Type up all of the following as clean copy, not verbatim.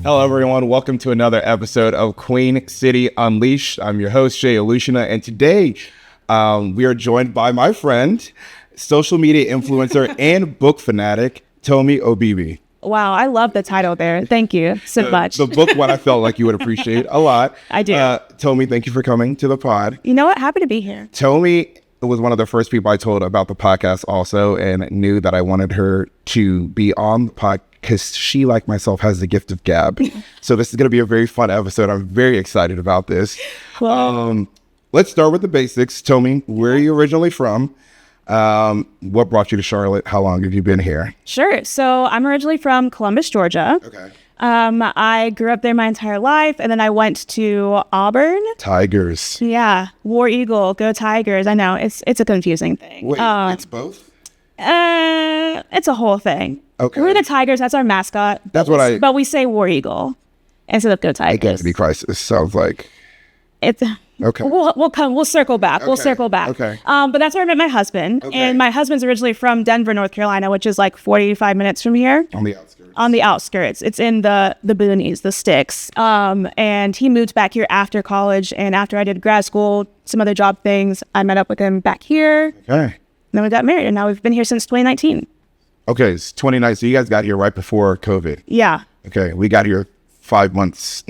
Hello, everyone. Welcome to another episode of Queen City Unleashed. I'm your host, Jay Alushina, and today we are joined by my friend, social media influencer, and book fanatic, Tomi Obebe. Wow, I love the title there. Thank you so much. The book one I felt like you would appreciate a lot. I do. Tomi, thank you for coming to the pod. You know what? Happy to be here. Tomi was one of the first people I told about the podcast also, and knew that I wanted her to be on the podcast because she, like myself, has the gift of gab. So this is going to be a very fun episode. I'm very excited about this. Well, Let's start with the basics. Tomi, where are you originally from? What brought you to Charlotte? How long have you been here? sure. So I'm originally from Columbus, Georgia. Okay. I grew up there my entire life, and then I went to Auburn. Tigers. Yeah, War Eagle, go Tigers. I know it's a confusing thing. Wait, it's both? It's a whole thing. Okay. We're the Tigers. That's our mascot. But we say War Eagle instead of go Tigers. Identity crisis sounds like. It's Okay. We'll circle back. We'll circle back. Okay. But that's where I met my husband. Okay. And my husband's originally from Denver, North Carolina, which is like 45 minutes from here. On the outskirts. On the outskirts. It's in the boonies, the sticks. And he moved back here after college. And after I did grad school, some other job things, I met up with him back here. Okay. Then we got married, and now we've been here since 2019. Okay, it's 29. So you guys got here right before COVID. Yeah. Okay, we got here 2 months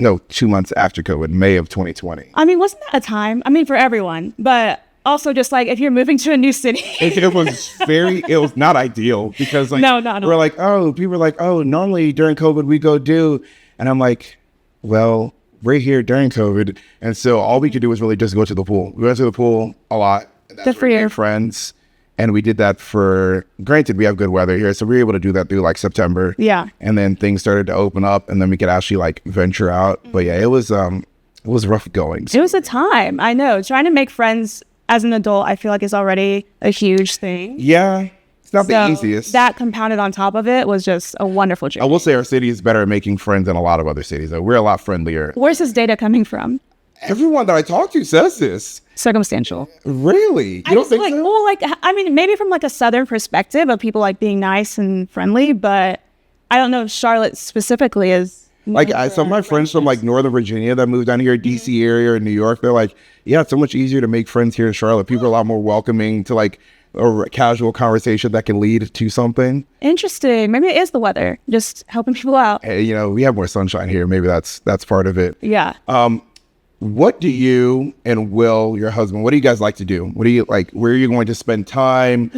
after COVID, May of 2020. I mean, wasn't that a time? I mean, for everyone, but also just like if you're moving to a new city. It was not ideal because like, No. we're like, people are like, normally during COVID we go do, and I'm like, well, we're here during COVID. And so all we could do was really just go to the pool. We went to the pool a lot. Good for you. Friends. And we did that granted, we have good weather here. So we were able to do that through like September. Yeah. And then things started to open up and then we could actually like venture out. But yeah, it was rough going. It was a time. I know. Trying to make friends as an adult, I feel like is already a huge thing. Yeah. It's not the easiest. That compounded on top of it was just a wonderful journey. I will say our city is better at making friends than a lot of other cities. We're a lot friendlier. Where's this data coming from? Everyone that I talk to says this. Circumstantial. Really? You don't think so? Well, like, I mean, maybe from like a Southern perspective of people like being nice and friendly, but I don't know if Charlotte specifically is. Like some of my friends from like Northern Virginia that moved down here, DC area or New York, they're like, yeah, it's so much easier to make friends here in Charlotte. People are a lot more welcoming to like a casual conversation that can lead to something. Interesting. Maybe it is the weather, just helping people out. Hey, we have more sunshine here. Maybe that's part of it. Yeah. What do you and Will, your husband, what do you guys like to do? What do you like? Where are you going to spend time?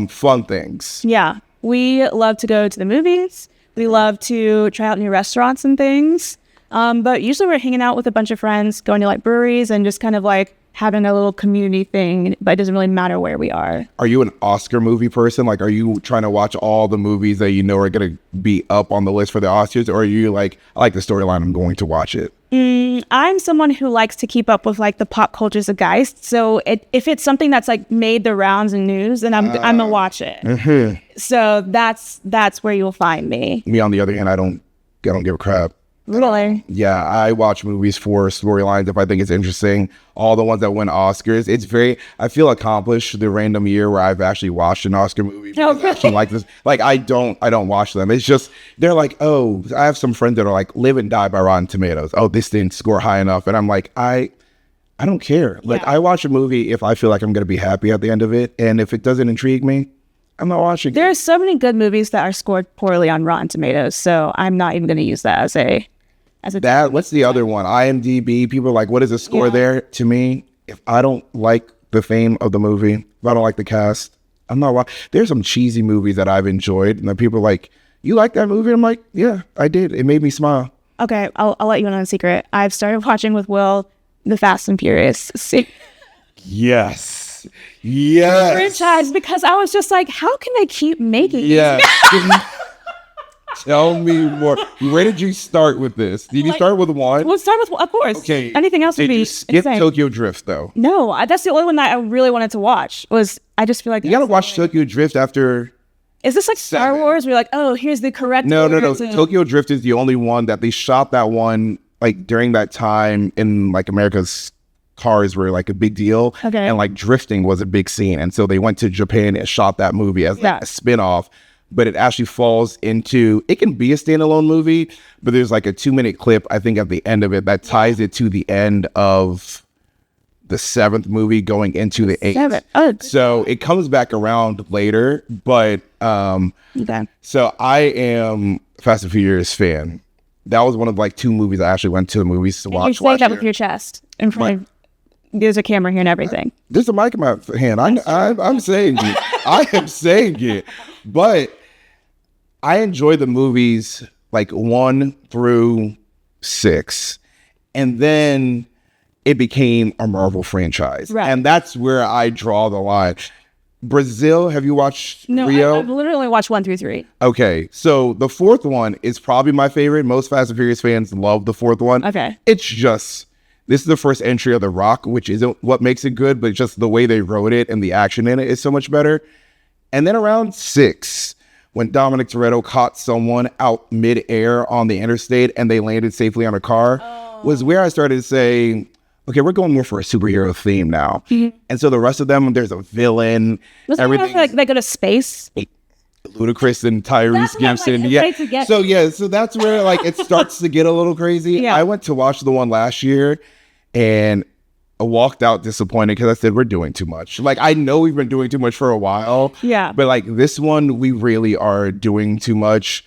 Fun things. Yeah. We love to go to the movies. We love to try out new restaurants and things. But usually we're hanging out with a bunch of friends, going to like breweries and just kind of like having a little community thing, but it doesn't really matter where we are. Are you an Oscar movie person? Like, are you trying to watch all the movies that you know are going to be up on the list for the Oscars? Or are you like, I like the storyline, I'm going to watch it? I'm someone who likes to keep up with like the pop culture zeitgeist. So if it's something that's like made the rounds in news, then I'm gonna watch it. Mm-hmm. So that's where you'll find me. Me, on the other hand, I don't give a crap. Really? Yeah, I watch movies for storylines if I think it's interesting. All the ones that win Oscars, I feel accomplished the random year where I've actually watched an Oscar movie. Oh, really? Actually like this. Like I don't watch them. It's just, they're like, oh, I have some friends that are like Live and Die by Rotten Tomatoes. Oh, this didn't score high enough. And I'm like, I don't care. Like I watch a movie if I feel like I'm going to be happy at the end of it. And if it doesn't intrigue me, I'm not watching it. There are so many good movies that are scored poorly on Rotten Tomatoes. So I'm not even going to use that as a what's the other one? IMDb. People are like, what is the score there? To me, if I don't like the theme of the movie, if I don't like the cast, I'm not watching. There's some cheesy movies that I've enjoyed, and then people are like, you like that movie? I'm like, yeah, I did. It made me smile. Okay, I'll let you in on a secret. I've started watching with Will the Fast and Furious. Yes. Franchise, because I was just like, how can they keep making these? Tell me more. Where did you start with this? Did you start with one? We'll start with, of course. Okay. Anything else would be Did you skip insane. Tokyo Drift, though? No, that's the only one that I really wanted to watch. I just feel like... You gotta watch Tokyo Drift after... Is this like Star Wars? We're like, oh, here's the correct... No. Tokyo Drift is the only one that they shot that one, like, during that time in, like, America's cars were, like, a big deal. Okay. And, like, drifting was a big scene. And so they went to Japan and shot that movie as like, a spin-off. but it actually falls into, it can be a standalone movie, but there's like a 2-minute clip, I think, at the end of it that ties it to the end of the 7th movie going into the 8th. So it comes back around later, but so I am a Fast and Furious fan. That was one of like 2 movies I actually went to the movies to watch. You're saying that with your chest in front of, there's a camera here and everything. There's a mic in my hand. I'm saying it. I am saying it. But I enjoy the movies like 1 through 6. And then it became a Marvel franchise. Right. And that's where I draw the line. Brazil, have you watched Rio? I've literally watched 1 through 3. Okay, so the 4th one is probably my favorite. Most Fast and Furious fans love the 4th one. Okay. It's just, this is the first entry of The Rock, which isn't what makes it good, but just the way they wrote it and the action in it is so much better. And then around 6, when Dominic Toretto caught someone out mid-air on the interstate and they landed safely on a car, was where I started to say, okay, we're going more for a superhero theme now. Mm-hmm. And so the rest of them, there's a villain. Everything. Like they go to space. Ludacris and Tyrese Gibson. So that's where like it starts to get a little crazy. Yeah. I went to watch the one last year and I walked out disappointed because I said, we're doing too much. Like, I know we've been doing too much for a while. Yeah. But like this one, we really are doing too much.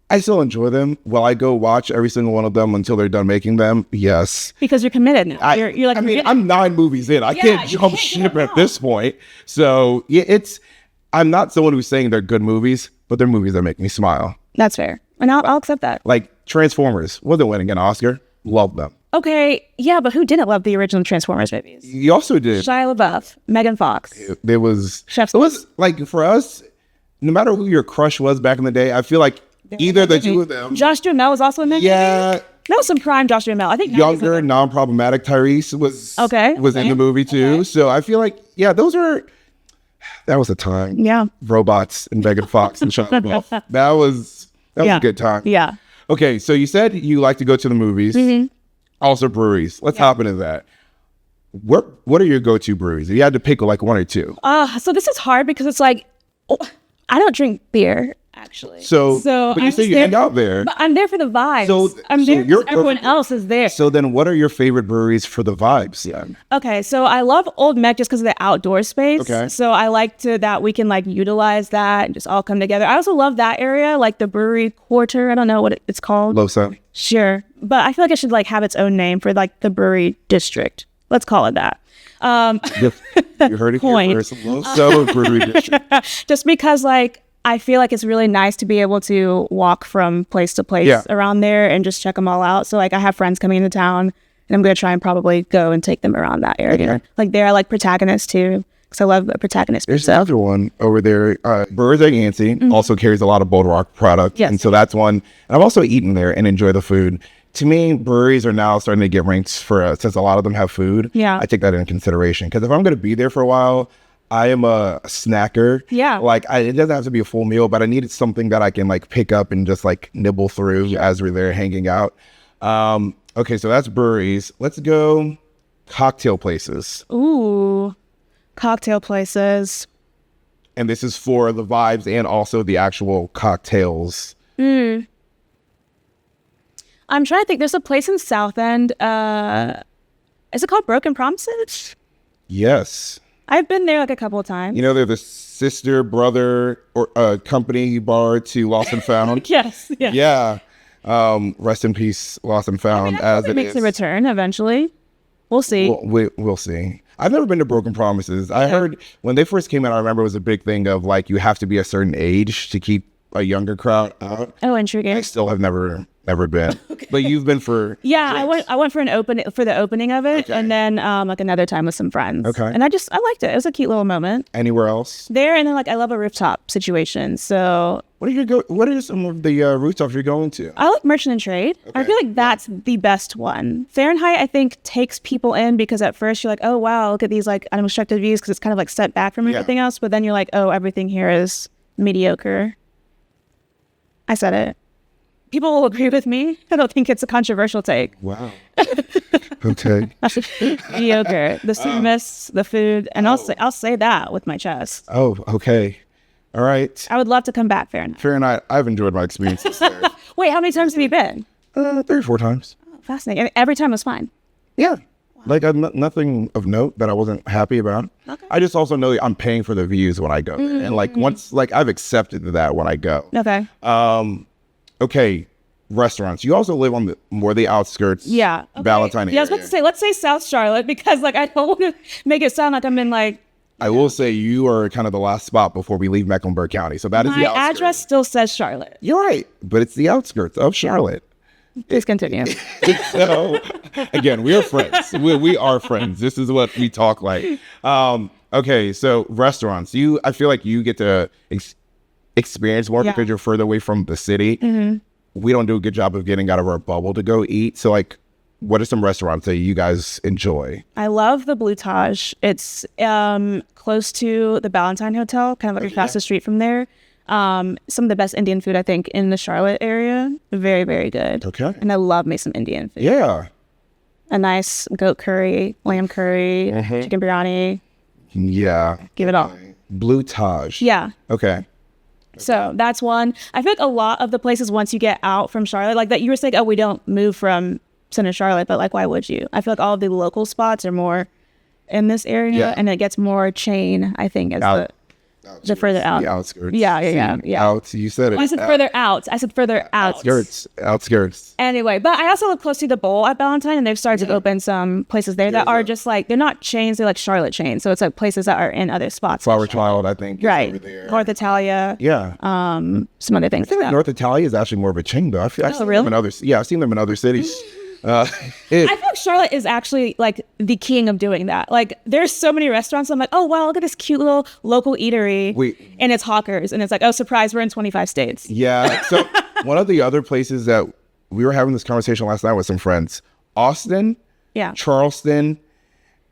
I still enjoy them. Will I go watch every single one of them until they're done making them? Yes. Because you're committed now. You're like, I mean, I'm 9 movies in. I can't jump ship at this point. So yeah, I'm not someone who's saying they're good movies, but they're movies that make me smile. That's fair. And I'll accept that. Like Transformers, wasn't winning an Oscar. Love them. Okay, yeah, but who didn't love the original Transformers movies? You also did. Shia LaBeouf, Megan Fox. It was like, for us, no matter who your crush was back in the day, I feel like either the 2 of them. Josh Duhamel was also in that movie? That was some prime Josh Duhamel. I think younger, non-problematic Tyrese was in the movie too. Okay. So I feel like, that was a time. Yeah. Robots and Megan Fox and Shia LaBeouf. That was a good time. Yeah. Okay, so you said you like to go to the movies. Mm-hmm. Also breweries. Let's hop into that. What are your go-to breweries? If you had to pick like 1 or 2. So this is hard because it's like, I don't drink beer, actually. So but you say you hang out there. But I'm there for the vibes. I'm there because everyone else is there. So then what are your favorite breweries for the vibes? Yeah. Okay, so I love Old Meck just because of the outdoor space. Okay. So I like that we can like utilize that and just all come together. I also love that area, like the brewery quarter. I don't know what it's called. Losa. Sure. But I feel like it should like have its own name for like the brewery district. Let's call it that. You heard it here first. Losa Brewery District. Just because like I feel like it's really nice to be able to walk from place to place around there and just check them all out. So like I have friends coming into town and I'm going to try and probably go and take them around that area. Okay. Like they're like Protagonist too. Because I love the Protagonist. There's another one over there. Brewers at Yancey also carries a lot of Bold Rock product. Yes. And so that's one. And I've also eaten there and enjoy the food. To me, breweries are now starting to get ranked since a lot of them have food. Yeah. I take that into consideration. Because if I'm going to be there for a while, I am a snacker. Yeah. Like it doesn't have to be a full meal, but I needed something that I can like pick up and just like nibble through as we're there hanging out. Okay, so that's breweries. Let's go cocktail places. Ooh. Cocktail places. And this is for the vibes and also the actual cocktails. I'm trying to think. There's a place in South End. Is it called Broken Promises? Yes. I've been there like a couple of times. You know, they're the sister, brother, or company bar to Lost and Found. Yes. Yeah. Rest in peace, Lost and Found. As it makes a return eventually. We'll see. We'll see. I've never been to Broken Promises. I heard when they first came out, I remember it was a big thing of like you have to be a certain age to keep a younger crowd out. Oh, intriguing. I still have never been. Okay. But you've been for I went for the opening of it, and then like another time with some friends. Okay. And I liked it. It was a cute little moment. Anywhere else? There, and then like I love a rooftop situation. So what are some of the rooftops you're going to? I like Merchant and Trade. Okay. I feel like that's the best one. Fahrenheit, I think, takes people in because at first you're like, oh wow, look at these like unobstructed views because it's kind of like set back from everything else. But then you're like, oh, everything here is mediocre. I said it. People will agree with me. I don't think it's a controversial take. Wow. Okay. Mediocre. The service, the food, and I'll say that with my chest. Oh, okay. All right. I would love to come back, Fahrenheit. Fahrenheit, I've enjoyed my experiences there. Wait, how many times have you been? 3 or 4 times. Oh, fascinating. And every time was fine. Yeah. Like nothing of note that I wasn't happy about. Okay. I just also know I'm paying for the views when I go. There. And like once, like I've accepted that when I go. Okay. Okay. Restaurants. You also live on the outskirts. Yeah. Okay. Valentine Yeah, I was about area. to say, let's say South Charlotte, because like I don't want to make it sound like I'm in like. I will say you are kind of the last spot before we leave Mecklenburg County. So that is the My outskirts. address still says Charlotte. You're right, but it's the outskirts of Charlotte. Please continue. So again, we are friends. We are friends. This is what we talk like. Okay, so restaurants. I feel like you get to experience more because you're further away from the city. We don't do a good job of getting out of our bubble to go eat. So like, what are some restaurants that you guys enjoy? I love the Blue Taj. It's close to the Ballantine Hotel, kind of like across the street from there. Some of the best Indian food, I think, in the Charlotte area. Very, very good. Okay. And I love me some Indian food. Yeah. A nice goat curry, lamb curry, chicken biryani. Yeah. Give it all. Blue Taj. Yeah. Okay. So that's one. I feel like a lot of the places, once you get out from Charlotte, like that you were saying, oh, we don't move from Center Charlotte, but like, why would you? I feel like all of the local spots are more in this area, and it gets more chain, I think, as the further out. The outskirts. Yeah. Out. You said it. I said further out. I said further out. Outskirts. Anyway, but I also live close to the Bowl at Ballantine, and they've started to open some places there that are just like, they're not chains, they're like Charlotte chains. So it's like places that are in other spots. Flower Child, I think. Right. Over there. North Italia. Yeah. Some other things. I think like that. North Italia is actually more of a chain, though. I've seen really? them in I've seen them in other cities. I feel like Charlotte is actually like the king of doing that. Like there's so many restaurants. I'm like, oh wow, look at this cute little local eatery. And it's hawkers. And it's like, oh surprise, we're in 25 states. Yeah. So one of the other places that we were having this conversation last night with some friends, Austin, Charleston,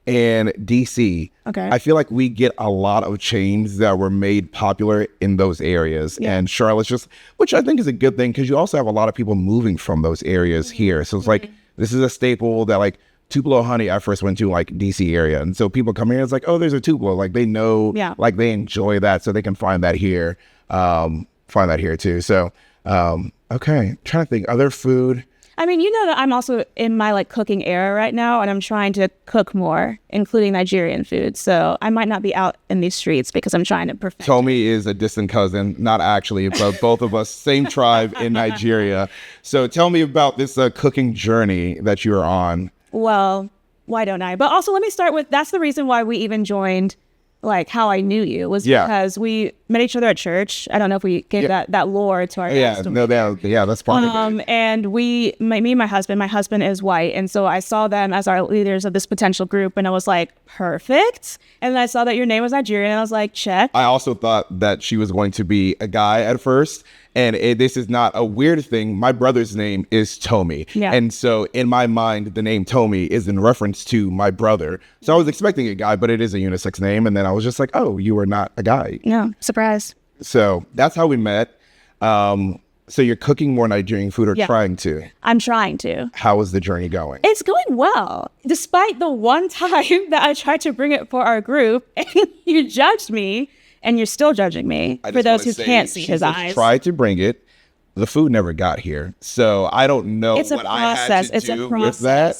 and DC. Okay. I feel like we get a lot of chains that were made popular in those areas. And Charlotte's just, which I think is a good thing because you also have a lot of people moving from those areas here. So it's like, this is a staple that like Tupelo Honey, I first went to like DC area. And so people come here, it's like, oh, there's a Tupelo. Like they know, like they enjoy that. So they can find that here, too. So, okay. Trying to think other food. I mean, you know that I'm also in my like cooking era right now, and I'm trying to cook more, including Nigerian food. So I might not be out in these streets because I'm trying to perfect. Tomi is a distant cousin, not actually, but both of us, same tribe in Nigeria. So tell me about this cooking journey that you're on. Well, why don't I? But also let me start with, that's the reason why we even joined, like how I knew you was because we met each other at church. I don't know if we gave that lore to our story. That's part of it. And me and my husband is white. And so I saw them as our leaders of this potential group. And I was like, perfect. And then I saw that your name was Nigerian. And I was like, check. I also thought that she was going to be a guy at first. And this is not a weird thing. My brother's name is Tomi. Yeah. And so in my mind, the name Tomi is in reference to my brother. So I was expecting a guy, but it is a unisex name. And then I was just like, oh, you are not a guy. No, surprise. So that's how we met. So you're cooking more Nigerian food or trying to? I'm trying to. How is the journey going? It's going well. Despite the one time that I tried to bring it for our group and you judged me. And you're still judging me, for those who can't see his eyes. Tried to bring it. The food never got here. So I don't know what I had to do with that.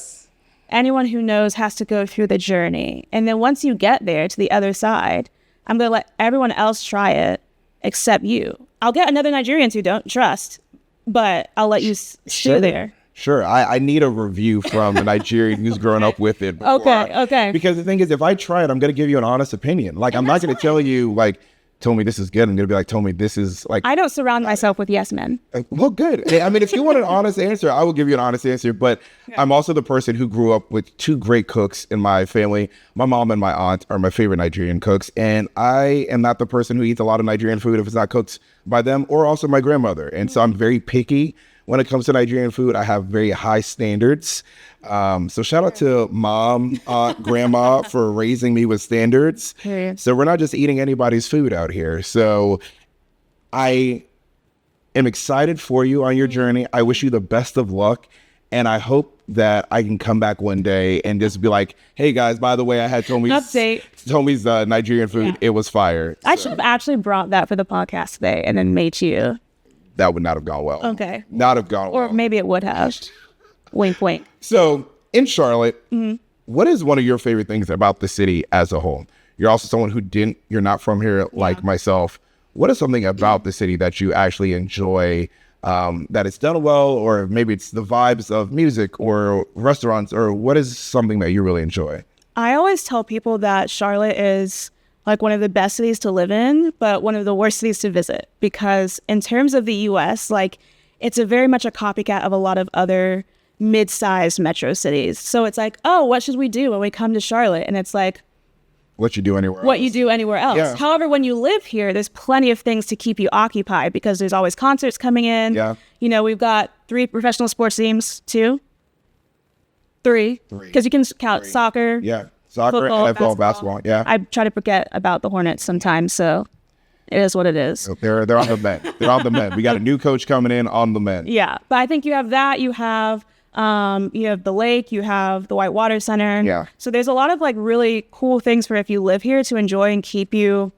Anyone who knows has to go through the journey. And then once you get there to the other side, I'm going to let everyone else try it except you. I'll get another Nigerians who don't trust, but I'll let you stew there. Sure. I need a review from a Nigerian who's grown up with it. Okay. Because the thing is, if I try it, I'm going to give you an honest opinion. Like, I'm not going to tell you, like, Tomi, this is good. I'm going to be like, Tomi, this is like... I don't surround myself with yes men. Well, good. I mean, if you want an honest answer, I will give you an honest answer. But I'm also the person who grew up with two great cooks in my family. My mom and my aunt are my favorite Nigerian cooks. And I am not the person who eats a lot of Nigerian food if it's not cooked by them, or also my grandmother. And so I'm very picky. When it comes to Nigerian food, I have very high standards. So shout out to mom, aunt, grandma for raising me with standards. So we're not just eating anybody's food out here. So I am excited for you on your journey. I wish you the best of luck. And I hope that I can come back one day and just be like, hey guys, by the way, I had Tomi's Nigerian food. Yeah. It was fire. I should have actually brought that for the podcast today and then made you. That would not have gone well. Okay. Not have gone well. Or maybe it would have. Wink, wink. So in Charlotte, what is one of your favorite things about the city as a whole? You're also someone you're not from here like myself. What is something about the city that you actually enjoy, that it's done well, or maybe it's the vibes of music or restaurants, or what is something that you really enjoy? I always tell people that Charlotte is like one of the best cities to live in, but one of the worst cities to visit, because in terms of the US, like it's very much a copycat of a lot of other mid-sized metro cities. So it's like, oh, what should we do when we come to Charlotte? And it's like, What you do anywhere else. Yeah. However, when you live here, there's plenty of things to keep you occupied because there's always concerts coming in. Yeah. You know, we've got 3 professional sports teams, 2? 3. Because you can count soccer. Yeah. Soccer, football, NFL, basketball. Yeah. I try to forget about the Hornets sometimes, so it is what it is. They're on the men. They're on the men. We got a new coach coming in on the men. Yeah. But I think you have that. You have the lake, you have the Whitewater Center. Yeah. So there's a lot of like really cool things for if you live here to enjoy and keep you,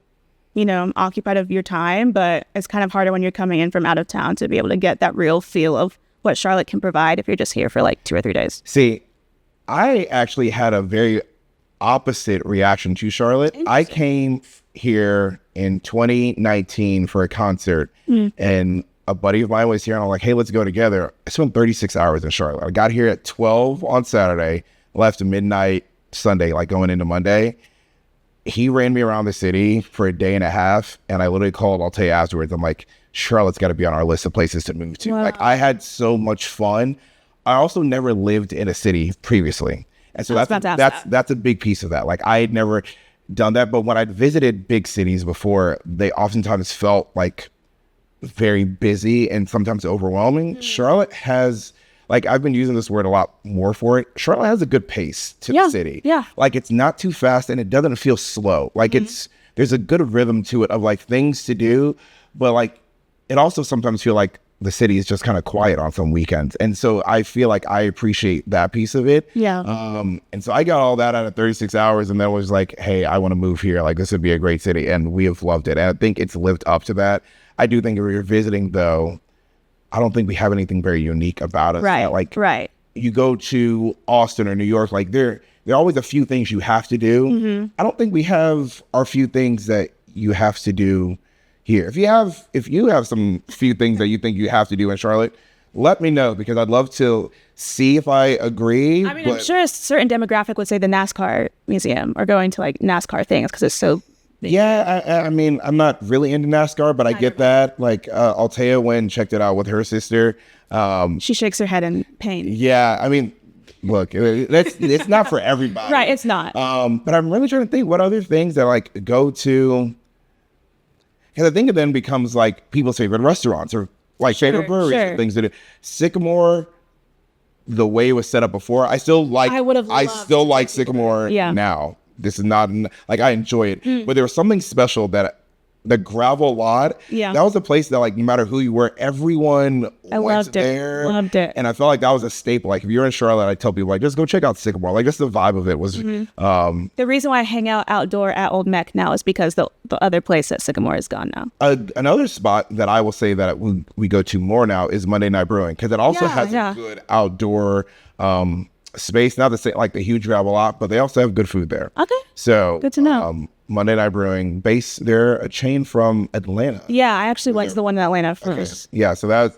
occupied of your time. But it's kind of harder when you're coming in from out of town to be able to get that real feel of what Charlotte can provide if you're just here for like 2 or 3 days. See, I actually had a very opposite reaction to Charlotte. I came here in 2019 for a concert, and a buddy of mine was here, and I'm like, hey, let's go together. I spent 36 hours in Charlotte. I got here at 12 on Saturday, left at midnight Sunday, like going into Monday. He ran me around the city for a day and a half, and I literally called, I'll tell you afterwards, I'm like, Charlotte's got to be on our list of places to move to. Wow. Like, I had so much fun. I also never lived in a city previously. And so that's a big piece of that. Like, I had never done that, but when I'd visited big cities before, they oftentimes felt like very busy and sometimes overwhelming. Charlotte has, like, I've been using this word a lot more for it. Charlotte has a good pace to the city. Yeah. Like, it's not too fast and it doesn't feel slow. Like, there's a good rhythm to it of like things to do, but like, it also sometimes feel like the city is just kind of quiet on some weekends. And so I feel like I appreciate that piece of it. Yeah. And so I got all that out of 36 hours and then was like, hey, I want to move here. Like, this would be a great city. And we have loved it. And I think it's lived up to that. I do think if you're visiting, though, I don't think we have anything very unique about us. Right. You go to Austin or New York, like there are always a few things you have to do. I don't think we have our few things that you have to do here. If you have some few things that you think you have to do in Charlotte, let me know, because I'd love to see if I agree. I mean, I'm sure a certain demographic would say the NASCAR museum or going to like NASCAR things because it's so big. Yeah, I mean, I'm not really into NASCAR, but I get that. Like, Altea went and checked it out with her sister. She shakes her head in pain. Yeah, I mean, look, it's not for everybody. Right, it's not. But I'm really trying to think what other things that like go to. Because I think it then becomes like people's favorite restaurants or like favorite breweries and things to do. Sycamore, the way it was set up before, I still like Sycamore now. This is not, like, I enjoy it. But there was something special that the gravel lot, that was a place that, like, no matter who you were, everyone went there. Loved it. And I felt like that was a staple. Like, if you're in Charlotte, I tell people, like, just go check out Sycamore. Like, just the vibe of it was. The reason why I hang out outdoor at Old Mech now is because the other place at Sycamore is gone now. Another spot that I will say that we go to more now is Monday Night Brewing, because it also has a good outdoor space. Not to say like the huge gravel lot, but they also have good food there. Okay. So good to know. Monday Night Brewing, they're a chain from Atlanta. Yeah, I actually went to the one in Atlanta first. Okay. Yeah, so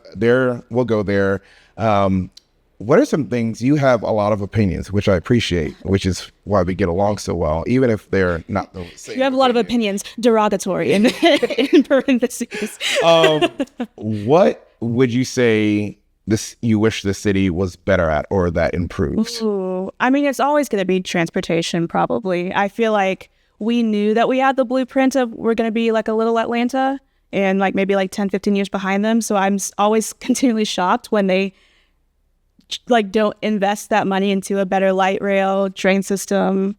we'll go there. What are some things, you have a lot of opinions, which I appreciate, which is why we get along so well, even if they're not the same. You have a lot of opinions, derogatory in parentheses. What would you say you wish the city was better at or that improves? Ooh, I mean, it's always going to be transportation, probably. I feel like we knew that we had the blueprint of we're going to be like a little Atlanta and like maybe like 10, 15 years behind them. So I'm always continually shocked when they like don't invest that money into a better light rail, train system,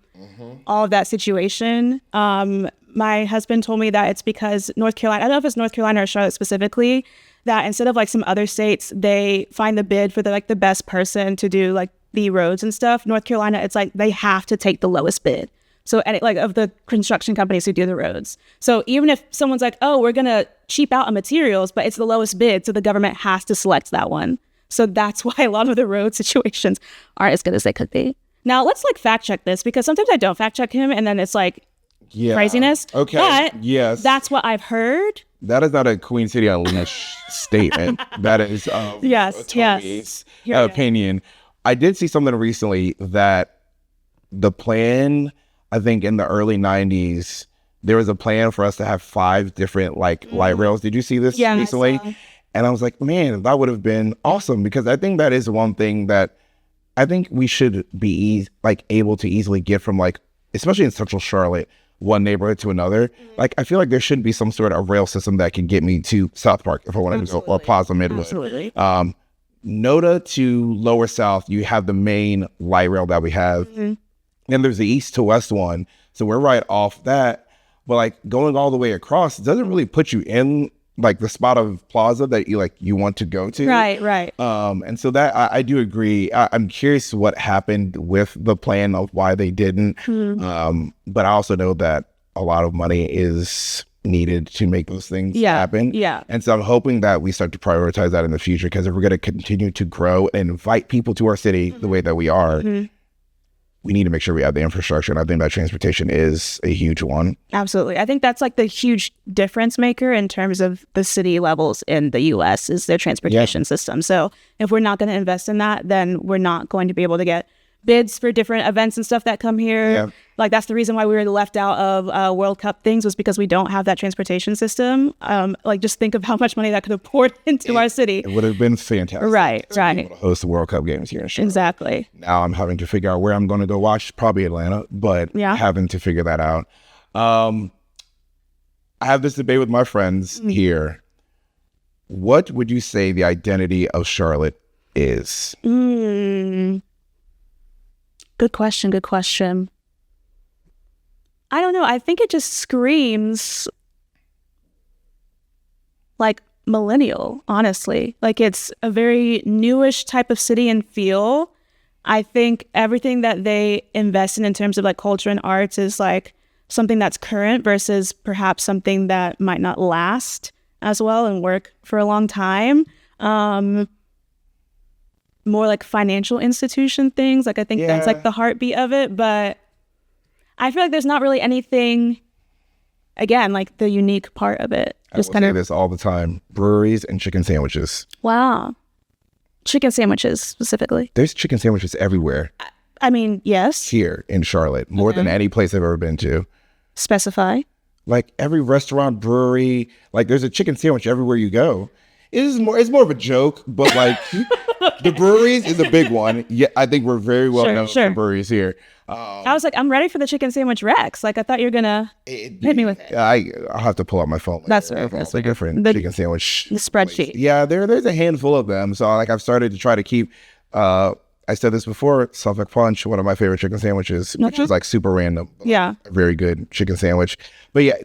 all of that situation. My husband told me that it's because North Carolina, I don't know if it's North Carolina or Charlotte specifically, that instead of like some other states, they find the bid for the best person to do like the roads and stuff, North Carolina, it's like they have to take the lowest bid. So like of the construction companies who do the roads. So even if someone's like, oh, we're going to cheap out on materials, but it's the lowest bid, so the government has to select that one. So that's why a lot of the road situations aren't as good as they could be. Now let's like fact check this, because sometimes I don't fact check him and then it's like craziness. Okay. But yes. that's what I've heard. That is not a Queen City Unleashed statement. That is Tomi's opinion. I did see something recently that the plan, I think in the early 90s, there was a plan for us to have 5 different like light rails. Did you see this recently? And I was like, man, that would have been awesome, because I think that is one thing that I think we should be able to easily get from, like, especially in Central Charlotte, one neighborhood to another. Like, I feel like there should be some sort of rail system that can get me to South Park if I wanted to go, or Plaza Midwood. Absolutely. NODA to Lower South, you have the main light rail that we have. And there's the east to west one. So we're right off that. But like going all the way across doesn't really put you in like the spot of Plaza that you want to go to. Right. And so that I do agree. I'm curious what happened with the plan of why they didn't. But I also know that a lot of money is needed to make those things happen. Yeah. And so I'm hoping that we start to prioritize that in the future, because if we're going to continue to grow and invite people to our city the way that we are, we need to make sure we have the infrastructure. And I think that transportation is a huge one. Absolutely. I think that's like the huge difference maker in terms of the city levels in the US is their transportation system. So if we're not going to invest in that, then we're not going to be able to get bids for different events and stuff that come here. Like that's the reason why we were left out of World Cup things, was because we don't have that transportation system. Like just think of how much money that could have poured into our city. It would have been fantastic. Right. To be able to host the World Cup games here in Charlotte. Exactly. Now I'm having to figure out where I'm going to go watch, probably Atlanta, but having to figure that out. I have this debate with my friends here. What would you say the identity of Charlotte is? Good question. I don't know. I think it just screams like millennial, honestly. Like it's a very newish type of city and feel. I think everything that they invest in terms of like culture and arts is like something that's current versus perhaps something that might not last as well and work for a long time. More like financial institution things. Like I think that's like the heartbeat of it. But I feel like there's not really anything, again, like the unique part of it. Just kind of this all the time. Breweries and chicken sandwiches. Wow. Chicken sandwiches specifically. There's chicken sandwiches everywhere. I mean, yes. Here in Charlotte, more than any place I've ever been to. Specify. Like every restaurant, brewery, like there's a chicken sandwich everywhere you go. It's more of a joke, but like the breweries is a big one. Yeah, I think we're very well known for breweries here. I was like, I'm ready for the chicken sandwich Rex. Like I thought you were gonna hit me with it. I'll have to pull out my phone. That's right. That's a different chicken sandwich. The spreadsheet. Yeah, there's a handful of them. So like I've started to try to keep. I said this before. Suffolk Punch, one of my favorite chicken sandwiches, which is like super random. Yeah, a very good chicken sandwich. But yeah,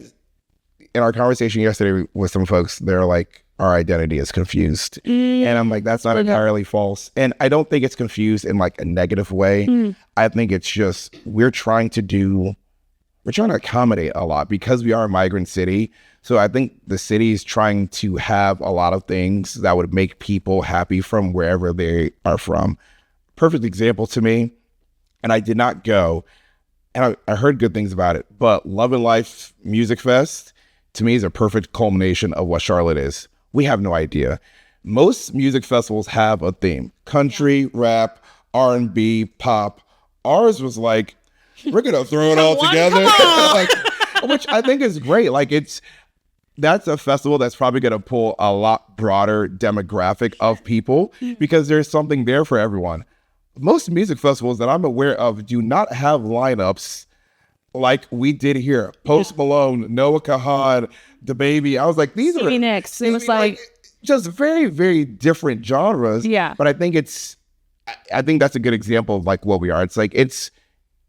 in our conversation yesterday with some folks, they're like, our identity is confused. And I'm like, that's not entirely false. And I don't think it's confused in like a negative way. I think it's just, we're trying to accommodate a lot because we are a migrant city. So I think the city is trying to have a lot of things that would make people happy from wherever they are from. Perfect example to me, and I did not go, and I heard good things about it, but Love and Life Music Fest to me is a perfect culmination of what Charlotte is. We have no idea. Most music festivals have a theme: country, rap, R&B, pop. Ours was like, we're gonna throw it all together, like, which I think is great. Like that's a festival that's probably gonna pull a lot broader demographic of people because there's something there for everyone. Most music festivals that I'm aware of do not have lineups like we did here. Post Malone, Noah Kahan, DaBaby. I was like, these Stevie are Nicks. It was like just very, very different genres. Yeah. But I think that's a good example of like what we are. It's like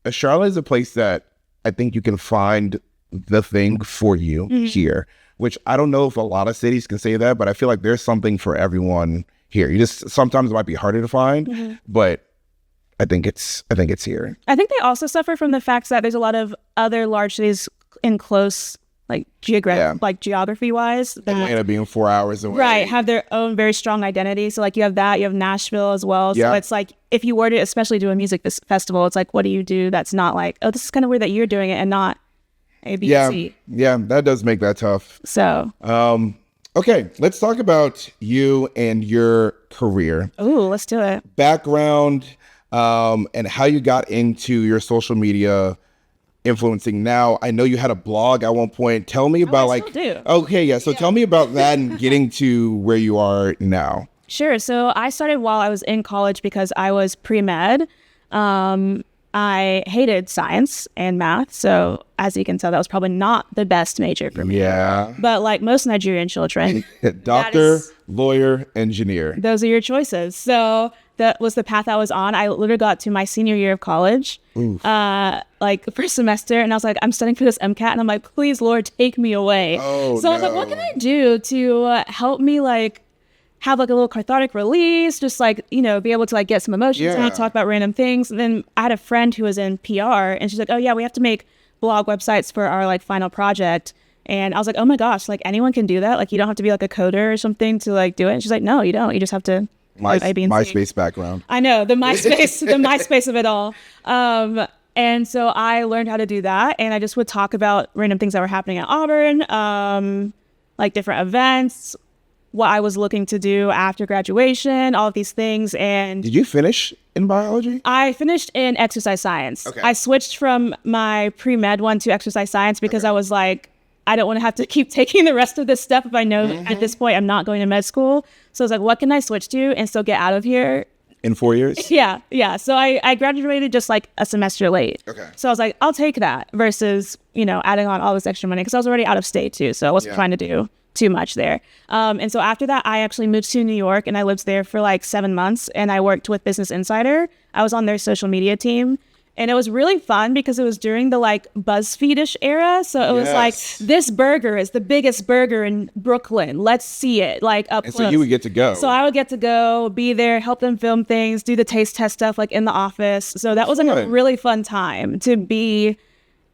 Charlotte is a place that I think you can find the thing for you here, which I don't know if a lot of cities can say that, but I feel like there's something for everyone here. You just sometimes it might be harder to find, but I think it's here. I think they also suffer from the fact that there's a lot of other large cities in close, like geography wise, that Atlanta being 4 hours away, right, have their own very strong identity. So like you have that, you have Nashville as well. So it's like if you were to especially do a music festival, it's like what do you do that's not like, oh, this is kind of weird that you're doing it and not ABC. Yeah, that does make that tough. So okay, let's talk about you and your career. ooh, let's do it. Background, and how you got into your social media influencing now. I know you had a blog at one point. Tell me about I still do. Okay, yeah. So tell me about that and getting to where you are now. Sure. So I started while I was in college because I was pre-med. I hated science and math. So as you can tell, that was probably not the best major for me. Yeah. But like most Nigerian children, doctor, lawyer, engineer. those are your choices. So that was the path I was on. I literally got to my senior year of college, like the first semester, and I was like, I'm studying for this MCAT, and I'm like, please, Lord, take me away. Oh, so I was like, what can I do to help me like have like a little cathartic release, just like, you know, be able to like get some emotions out, talk about random things. And then I had a friend who was in PR, and she's like, oh yeah, we have to make blog websites for our like final project. And I was like, oh my gosh, like anyone can do that. Like you don't have to be like a coder or something to like do it. And she's like, no, you don't. You just have to. MySpace background. I know the MySpace, the MySpace of it all. And so I learned how to do that, and I just would talk about random things that were happening at Auburn, like different events, what I was looking to do after graduation, all of these things. And did you finish in biology? I finished in exercise science. Okay. I switched from my pre-med one to exercise science because I was like, I don't want to have to keep taking the rest of this stuff if I know at this point I'm not going to med school. So I was like, what can I switch to and still get out of here? In 4 years? Yeah. So I graduated just like a semester late. Okay. So I was like, I'll take that versus, you know, adding on all this extra money because I was already out of state too. So I wasn't trying to do too much there. And so after that, I actually moved to New York and I lived there for like 7 months and I worked with Business Insider. I was on their social media team. And it was really fun because it was during the like BuzzFeed-ish era. So it was like, this burger is the biggest burger in Brooklyn. Let's see it like up close. So you would get to go. So I would get to go, be there, help them film things, do the taste test stuff like in the office. So that was like a really fun time to be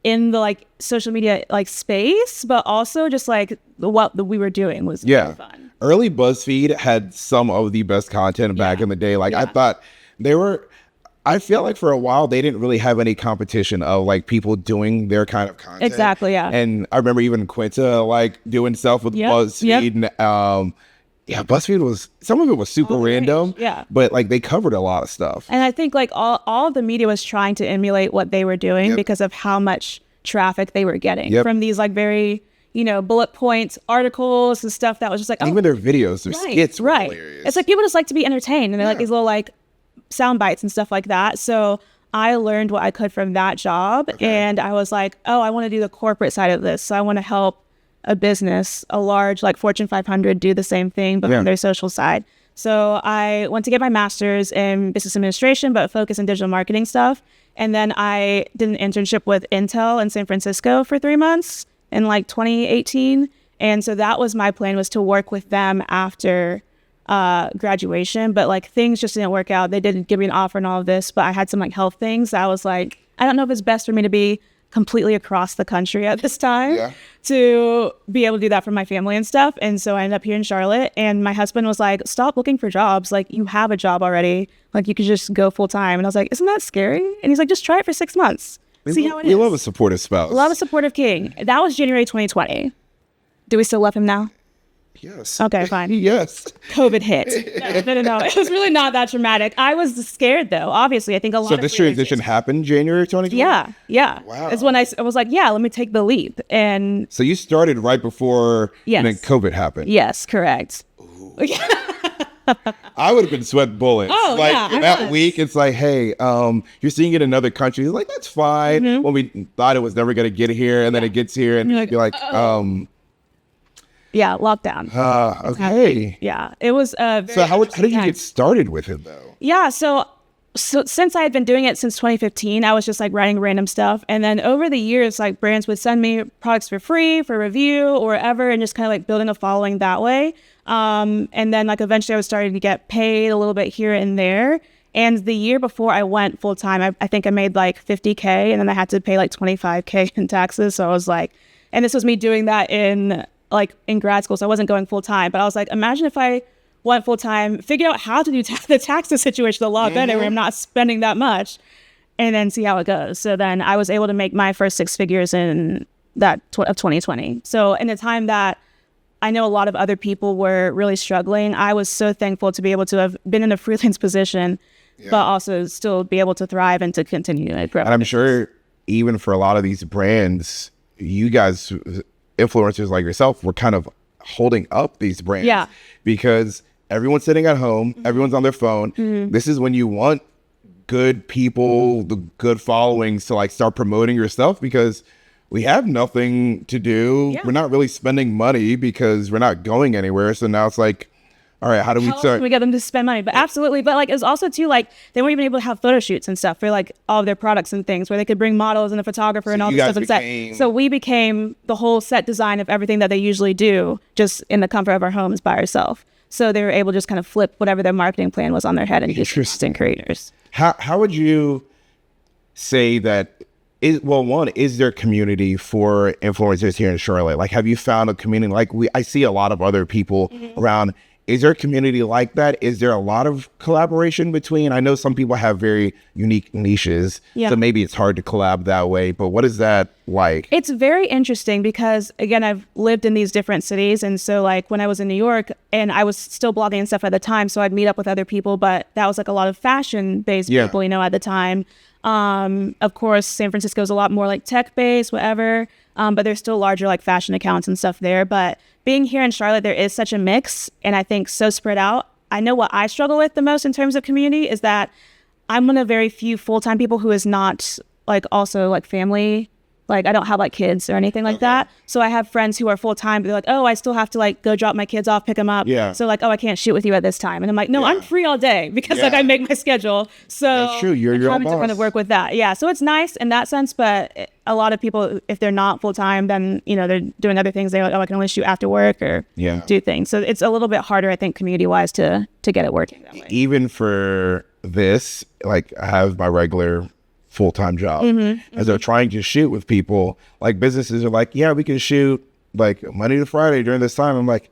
in the like social media like space, but also just like what we were doing was really fun. Early BuzzFeed had some of the best content back in the day. Like I thought they were... I feel like for a while they didn't really have any competition of like people doing their kind of content. Exactly, yeah. And I remember even Quinta like doing stuff with BuzzFeed. And, BuzzFeed was, some of it was super random. Yeah. But like they covered a lot of stuff. And I think like all of the media was trying to emulate what they were doing because of how much traffic they were getting from these like very, you know, bullet points, articles and stuff that was just like, even their videos, their skits were hilarious. It's like people just like to be entertained and they're like these little like sound bites and stuff like that. So I learned what I could from that job. And I was like, oh, I want to do the corporate side of this. So I want to help a business, a large like Fortune 500 do the same thing, but from their social side. So I went to get my master's in business administration, but focus in digital marketing stuff. And then I did an internship with Intel in San Francisco for 3 months in like 2018. And so that was my plan, was to work with them after graduation, but like things just didn't work out. They didn't give me an offer and all of this, but I had some like health things. I was like, I don't know if it's best for me to be completely across the country at this time to be able to do that for my family and stuff. And so I ended up here in Charlotte, and my husband was like, stop looking for jobs. Like you have a job already. Like you could just go full time. And I was like, isn't that scary? And he's like, just try it for 6 months. See how it is. We love a supportive spouse. Love a supportive king. That was January 2020. Do we still love him now? Yes. Okay, fine. Yes. COVID hit. No. It was really not that dramatic. I was scared though. Obviously, I think a lot of... So this transition happened January 2020? Yeah. Wow. It's when I was like, yeah, let me take the leap. And... So you started right before and then COVID happened? Yes, correct. I would have been sweating bullets. Oh, like yeah, that week, it's like, hey, you're seeing it in another country. Like, that's fine. When we thought it was never going to get here, and then it gets here, and you're like, yeah, lockdown. Okay. Yeah, it was. So how did you get started with it though? Yeah, so since I had been doing it since 2015, I was just like writing random stuff, and then over the years, like brands would send me products for free for review or whatever, and just kind of like building a following that way. And then like eventually I was starting to get paid a little bit here and there. And the year before I went full time, I think I made like $50K, and then I had to pay like $25K in taxes. So I was like, and this was me doing that in grad school. So I wasn't going full time, but I was like, imagine if I went full time, figure out how to do the taxes situation a lot better where I'm not spending that much, and then see how it goes. So then I was able to make my first 6 figures in of 2020. So in the time that I know a lot of other people were really struggling, I was so thankful to be able to have been in a freelance position, but also still be able to thrive and to continue to grow. And I'm sure even for a lot of these brands, you guys, influencers like yourself, were kind of holding up these brands. Yeah. Because everyone's sitting at home, everyone's on their phone. This is when you want good people, the good followings to like start promoting your stuff, because we have nothing to do. Yeah. We're not really spending money because we're not going anywhere. So now it's like, all right, how do we start? We get them to spend money, but absolutely. But like, it was also too, like, they weren't even able to have photo shoots and stuff for like all of their products and things, where they could bring models and the photographer and all this stuff on set. So we became the whole set design of everything that they usually do, just in the comfort of our homes by ourselves. So they were able to just kind of flip whatever their marketing plan was on their head and use assistant creators. How would you say that is there community for influencers here in Charlotte? Like, have you found a community? Like, I see a lot of other people around. Is there a community like that? Is there a lot of collaboration between? I know some people have very unique niches, so maybe it's hard to collab that way, but what is that like? It's very interesting because, again, I've lived in these different cities. And so like when I was in New York, and I was still blogging and stuff at the time, so I'd meet up with other people, but that was like a lot of fashion-based people, at the time. Of course, San Francisco is a lot more like tech-based, whatever. But there's still larger like fashion accounts and stuff there. But being here in Charlotte, there is such a mix, and I think so spread out. I know what I struggle with the most in terms of community is that I'm one of very few full-time people who is not like also like family. Like, I don't have like kids or anything like that. So I have friends who are full-time, but they're like, oh, I still have to like go drop my kids off, pick them up. So like, oh, I can't shoot with you at this time. And I'm like, no, I'm free all day because like I make my schedule. So that's true. You're your own boss. To kind of work with that. Yeah. So it's nice in that sense. But a lot of people, if they're not full-time, then, they're doing other things. They're like, oh, I can only shoot after work or do things. So it's a little bit harder, I think, community-wise to get it working that way. Even for this, like, I have my regular full-time job, as they're trying to shoot with people, like businesses are like, yeah, we can shoot like Monday to Friday during this time. I'm like,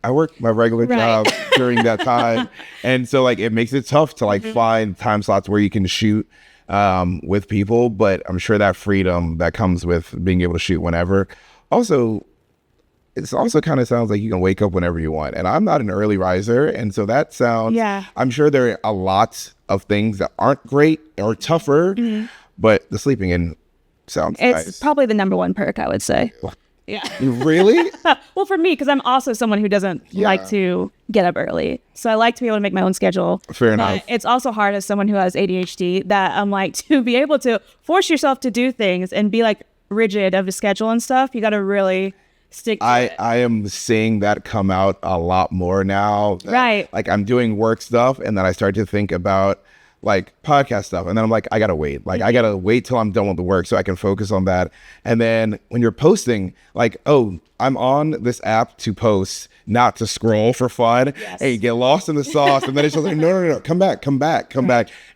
I work my regular job during that time. And so like, it makes it tough to like find time slots where you can shoot with people, but I'm sure that freedom that comes with being able to shoot whenever. Also, it also kind of sounds like you can wake up whenever you want. And I'm not an early riser. And so that sounds, I'm sure there are a lot of things that aren't great or tougher, but the sleeping in sounds nice. It's probably the number one perk, I would say. Yeah. Really? Well, for me, because I'm also someone who doesn't like to get up early. So I like to be able to make my own schedule. Fair enough. It's also hard as someone who has ADHD that I'm like, to be able to force yourself to do things and be like rigid of a schedule and stuff, you got to really stick to it. I am seeing that come out a lot more now. Right. Like, I'm doing work stuff, and then I start to think about like podcast stuff, and then I'm like, I gotta wait. Like, I gotta wait till I'm done with the work so I can focus on that. And then when you're posting, like, oh, I'm on this app to post, not to scroll for fun. And you get lost in the sauce, and then it's just like, no, come back.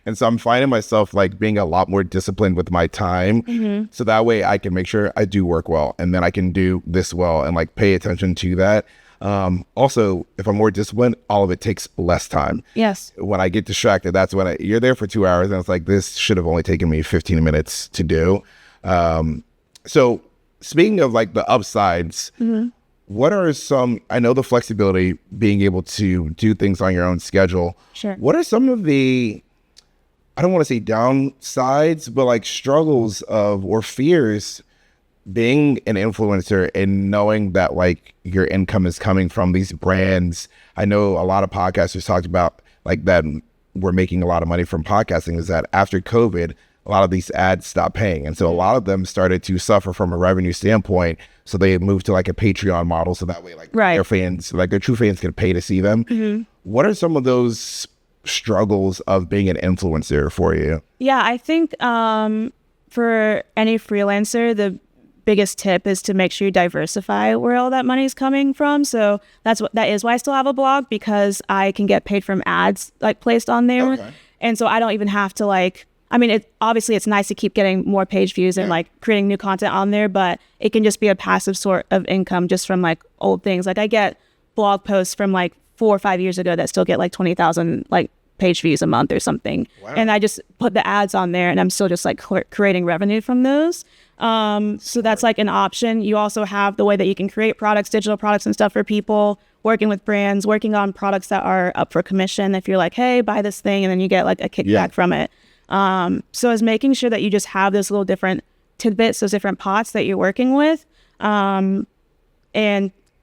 And so I'm finding myself like being a lot more disciplined with my time, so that way I can make sure I do work well, and then I can do this well and like pay attention to that. Also, if I'm more disciplined, all of it takes less time. Yes. When I get distracted, that's when you're there for 2 hours, and it's like, this should have only taken me 15 minutes to do. So speaking of like the upsides, what are some, I know the flexibility, being able to do things on your own schedule. Sure. What are some of the, I don't want to say downsides, but like struggles of, or fears being an influencer and knowing that like your income is coming from these brands? I know a lot of podcasters talked about like that we're making a lot of money from podcasting, is that after COVID, a lot of these ads stopped paying. And so a lot of them started to suffer from a revenue standpoint. So they moved to like a Patreon model. So that way, like their fans, like their true fans, can pay to see them. What are some of those struggles of being an influencer for you? Yeah, I think for any freelancer, the biggest tip is to make sure you diversify where all that money is coming from. So that is why I still have a blog, because I can get paid from ads like placed on there. And so I don't even have to like, I mean, obviously it's nice to keep getting more page views and like creating new content on there, but it can just be a passive sort of income just from like old things. Like I get blog posts from like 4 or 5 years ago that still get like 20,000 like page views a month or something. Wow. And I just put the ads on there and I'm still just like creating revenue from those. So that's like an option. You also have the way that you can create products, digital products and stuff for people, working with brands, working on products that are up for commission. If you're like, hey, buy this thing, and then you get like a kickback from it. So it's making sure that you just have those little different tidbits, those different pots that you're working with. And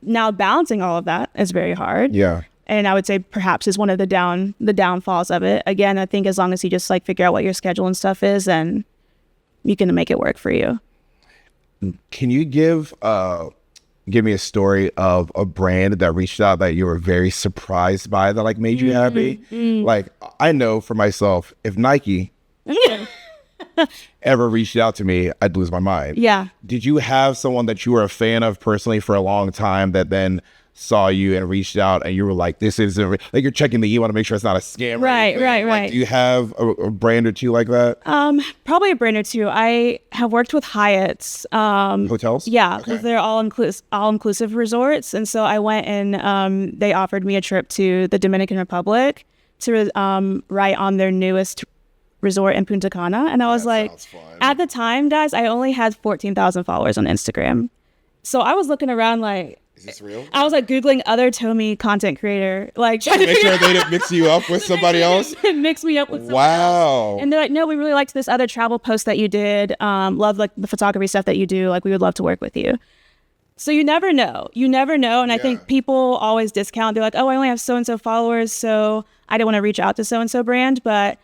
now balancing all of that is very hard. Yeah. And I would say perhaps is one of the downfalls of it. Again, I think as long as you just like figure out what your schedule and stuff is, and you can make it work for you. Can you give me a story of a brand that reached out that you were very surprised by that like made you happy? Like I know for myself, if Nike ever reached out to me, I'd lose my mind. Yeah. Did you have someone that you were a fan of personally for a long time that then saw you and reached out and you were like, this is like you're checking you want to make sure it's not a scam? Right. Like, do you have a brand or two like that? Probably a brand or two. I have worked with Hyatt's hotels. Yeah, because they're all inclusive resorts, and so I went and they offered me a trip to the Dominican Republic to write on their newest resort in Punta Cana, and I was like, at the time, guys, I only had 14,000 followers on Instagram, so I was looking around like, is this real? I was like Googling other Tomi content creator, like trying to make sure they didn't mix you up with somebody else. Mix me up with somebody else. And they're like, no, we really liked this other travel post that you did. Love like the photography stuff that you do. Like we would love to work with you. So you never know. And I think people always discount. They're like, oh, I only have so-and-so followers, so I don't want to reach out to so-and-so brand. But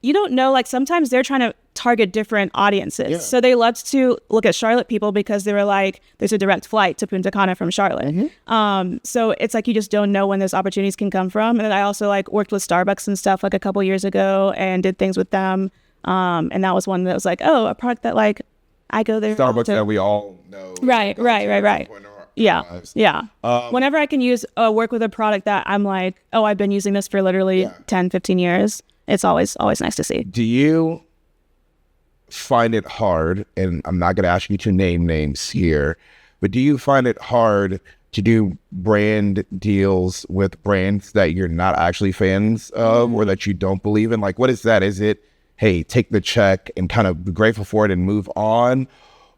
you don't know, like sometimes they're trying to target different audiences. Yeah. So they loved to look at Charlotte people because they were like, there's a direct flight to Punta Cana from Charlotte. So it's like you just don't know when those opportunities can come from. And then I also like worked with Starbucks and stuff like a couple years ago and did things with them. And that was one that was like, oh, a product that like I go there. Starbucks that we all know. Right. Yeah. Whenever I can work with a product that I'm like, oh, I've been using this for literally 10, 15 years. It's always nice to see. Do you find it hard, and I'm not going to ask you to name names here, but do you find it hard to do brand deals with brands that you're not actually fans of or that you don't believe in? Like, what is that? Is it, hey, take the check and kind of be grateful for it and move on?